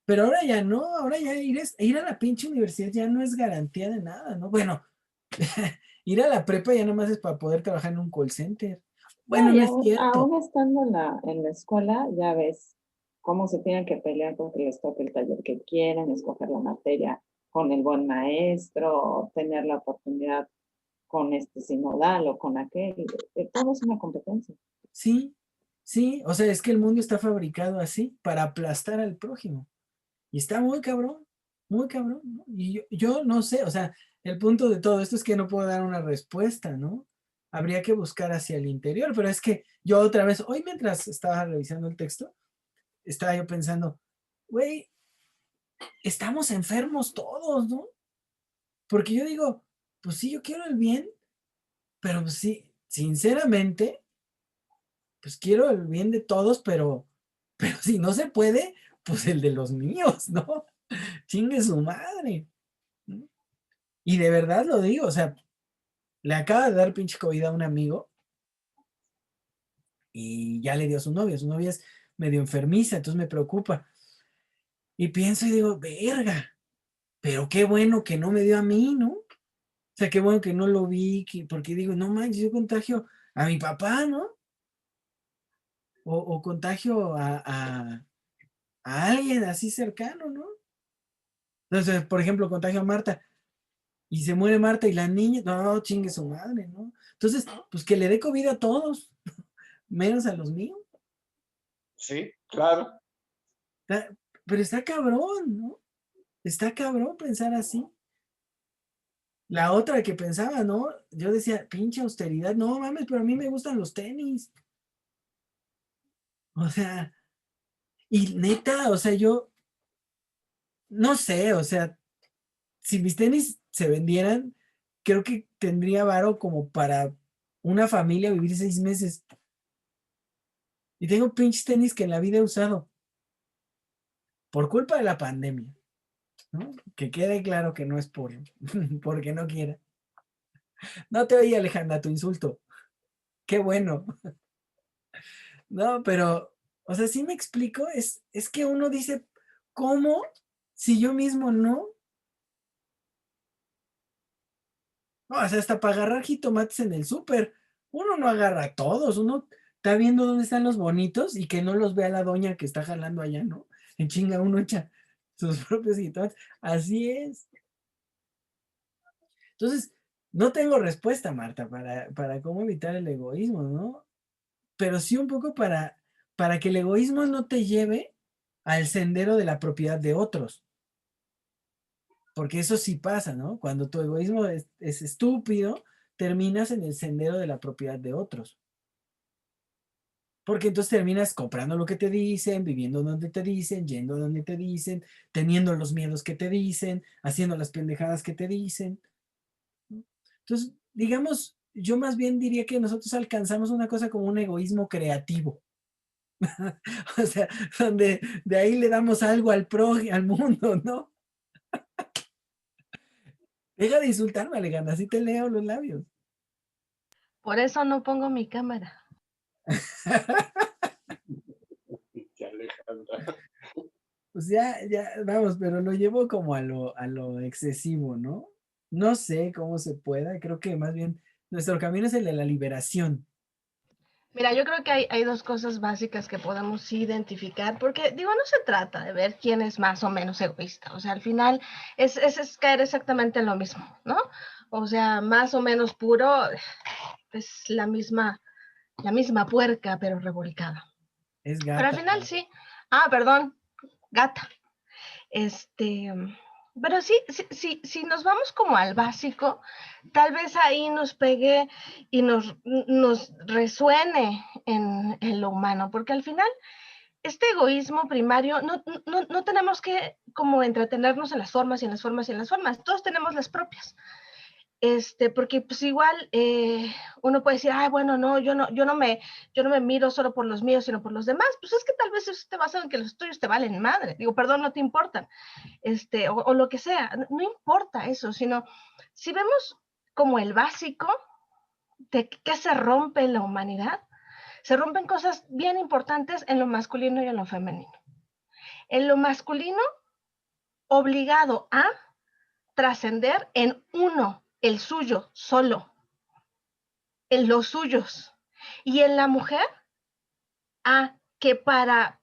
Pero ahora ya no, ahora ya ir a la pinche universidad ya no es garantía de nada, ¿no? Bueno, ir a la prepa ya nomás es para poder trabajar en un call center. Bueno, No, no y es cierto. aún estando en la escuela, ya ves cómo se tienen que pelear porque les toque el taller que quieren, escoger la materia con el buen maestro, tener la oportunidad con este sinodal o con aquel. Todo es una competencia. Sí, sí, o sea, es que el mundo está fabricado así, para aplastar al prójimo. Y está muy cabrón, ¿no? Y yo no sé, o sea, el punto de todo esto es que no puedo dar una respuesta, ¿no? Habría que buscar hacia el interior, pero es que yo otra vez, hoy mientras estaba revisando el texto, estaba yo pensando, güey, estamos enfermos todos, ¿no? Porque yo digo, pues sí, yo quiero el bien, pero pues sí, sinceramente, pues quiero el bien de todos, pero si no se puede, pues el de los míos, ¿no? Chingue su madre, ¿no? Y de verdad lo digo, o sea, le acaba de dar pinche COVID a un amigo y ya le dio a su novia es medio enfermiza, entonces me preocupa. Y pienso y digo, verga, pero qué bueno que no me dio a mí, ¿no? O sea, qué bueno que no lo vi, porque digo, no manches, yo contagio a mi papá, ¿no? O contagio a alguien así cercano, ¿no? Entonces, por ejemplo, contagio a Marta y se muere Marta y la niña, no, chingue su madre, ¿no? Entonces, pues que le dé COVID a todos, menos a los míos. Sí, claro. Pero está cabrón, ¿no? Está cabrón pensar así. La otra que pensaba, ¿no? Yo decía, pinche austeridad, no mames, pero a mí me gustan los tenis. O sea, y neta, o sea, yo no sé, o sea, si mis tenis se vendieran, creo que tendría varo como para una familia vivir 6 meses. Y tengo pinches tenis que en la vida he usado por culpa de la pandemia, ¿no? Que quede claro que no es porque no quiera. No te oí, Alejandra, tu insulto. Qué bueno. No, pero, o sea, sí me explico, es que uno dice, ¿cómo? Si yo mismo no. No, o sea, hasta para agarrar jitomates en el súper, uno no agarra a todos, uno está viendo dónde están los bonitos y que no los vea la doña que está jalando allá, ¿no? En chinga uno echa sus propios jitomates. Así es. Entonces, no tengo respuesta, Marta, para cómo evitar el egoísmo, ¿no? Pero sí un poco para que el egoísmo no te lleve al sendero de la propiedad de otros. Porque eso sí pasa, ¿no? Cuando tu egoísmo es estúpido, terminas en el sendero de la propiedad de otros. Porque entonces terminas comprando lo que te dicen, viviendo donde te dicen, yendo donde te dicen, teniendo los miedos que te dicen, haciendo las pendejadas que te dicen. Entonces, digamos, yo más bien diría que nosotros alcanzamos una cosa como un egoísmo creativo. O sea, donde de ahí le damos algo al mundo, ¿no? Deja de insultarme, Alejandra, así te leo los labios. Por eso no pongo mi cámara. Pues ya, vamos, pero lo llevo como a lo excesivo, ¿no? No sé cómo se pueda, creo que más bien nuestro camino es el de la liberación. Mira, yo creo que hay dos cosas básicas que podemos identificar, porque digo, no se trata de ver quién es más o menos egoísta, o sea, al final es caer exactamente en lo mismo, ¿no? O sea, más o menos puro es la misma puerca, pero revolcada. Es Pero al gata. final sí. Ah, perdón, gata. Pero sí, si nos vamos como al básico, tal vez ahí nos pegue y nos resuene en lo humano, porque al final este egoísmo primario no tenemos que como entretenernos en las formas y en las formas y en las formas, todos tenemos las propias. Porque pues igual uno puede decir, ay, bueno, no, yo no me miro solo por los míos, sino por los demás. Pues es que tal vez eso te basa en que los tuyos te valen madre. Digo, perdón, no te importan. O lo que sea, no importa eso, sino si vemos como el básico de qué se rompe en la humanidad, se rompen cosas bien importantes en lo masculino y en lo femenino. En lo masculino, obligado a trascender en uno, el suyo, solo, en los suyos. Y en la mujer, a que para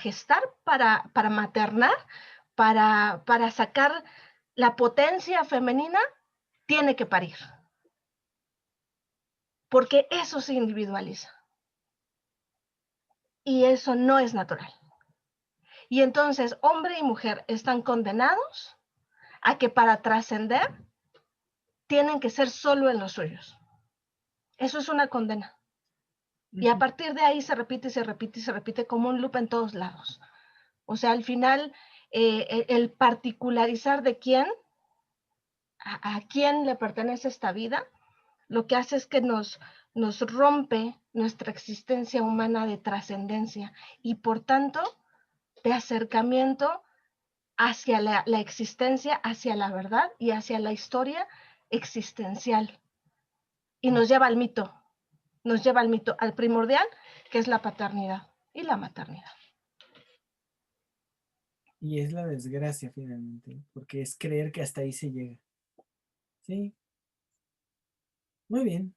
gestar, para maternar, para sacar la potencia femenina, tiene que parir. Porque eso se individualiza. Y eso no es natural. Y entonces, hombre y mujer están condenados a que para trascender tienen que ser solo en los suyos. Eso es una condena. Y a partir de ahí se repite y se repite y se repite como un loop en todos lados. O sea, al final, el particularizar de quién, a quién le pertenece esta vida, lo que hace es que nos rompe nuestra existencia humana de trascendencia y por tanto de acercamiento hacia la existencia, hacia la verdad y hacia la historia existencial. Y nos lleva al mito, al primordial, que es la paternidad y la maternidad. Y es la desgracia finalmente, porque es creer que hasta ahí se llega. Sí, muy bien.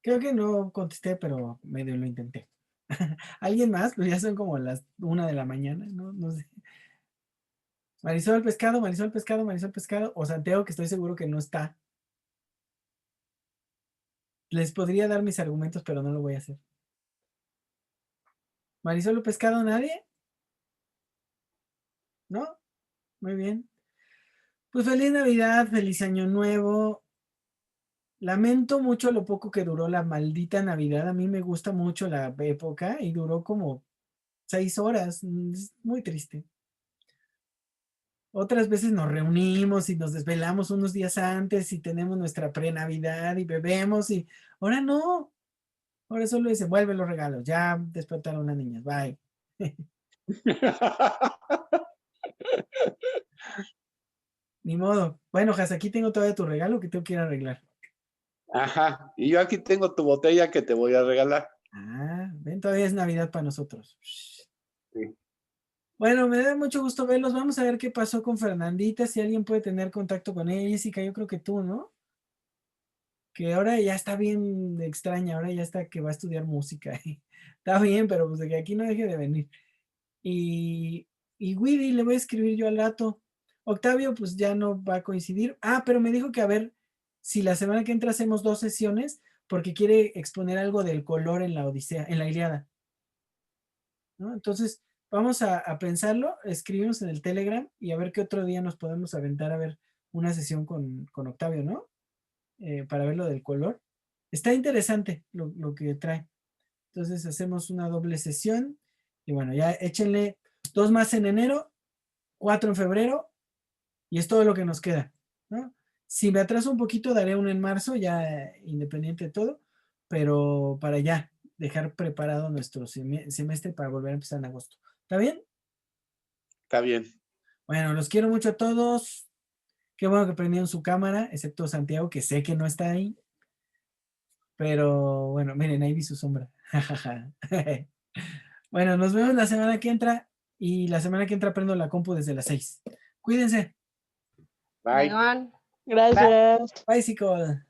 Creo que no contesté, pero medio lo intenté. ¿Alguien más? Pues ya son como las 1 de la mañana, ¿no? No sé. Marisol Pescado, Marisol Pescado, Marisol Pescado, o Santiago, que estoy seguro que no está. Les podría dar mis argumentos, pero no lo voy a hacer. Marisol Pescado, ¿nadie? ¿No? Muy bien. Pues feliz Navidad, feliz Año Nuevo. Lamento mucho lo poco que duró la maldita Navidad. A mí me gusta mucho la época y duró como 6 horas. Es muy triste. Otras veces nos reunimos y nos desvelamos unos días antes y tenemos nuestra pre-Navidad y bebemos y ahora no. Ahora solo se vuelven los regalos. Ya despertaron las niñas. Bye. Ni modo. Bueno, Jas, aquí tengo todavía tu regalo que tengo que ir a arreglar. Ajá. Y yo aquí tengo tu botella que te voy a regalar. Ah, ven, todavía es Navidad para nosotros. Sí. Bueno, me da mucho gusto verlos. Vamos a ver qué pasó con Fernandita, si alguien puede tener contacto con ella. Jessica, yo creo que tú, ¿no? Que ahora ya está bien extraña, ahora ya está que va a estudiar música. Está bien, pero pues de que aquí no deje de venir. Y Willy le voy a escribir yo al rato. Octavio, pues ya no va a coincidir. Ah, pero me dijo que a ver si la semana que entra hacemos 2 sesiones, porque quiere exponer algo del color en la Odisea, en la Ilíada, ¿no? Entonces, vamos a pensarlo, escribimos en el Telegram y a ver qué otro día nos podemos aventar a ver una sesión con Octavio, ¿no? Para ver lo del color. Está interesante lo que trae. Entonces hacemos una doble sesión y bueno, ya échenle 2 más en enero, 4 en febrero y es todo lo que nos queda, ¿no? Si me atraso un poquito, daré uno en marzo, ya independiente de todo, pero para ya dejar preparado nuestro semestre para volver a empezar en agosto. ¿Está bien? Está bien. Bueno, los quiero mucho a todos. Qué bueno que prendieron su cámara, excepto Santiago, que sé que no está ahí. Pero bueno, miren, ahí vi su sombra. Bueno, nos vemos la semana que entra y la semana que entra prendo la compu desde las 6. Cuídense. Bye. Igual. Gracias. Bicycle.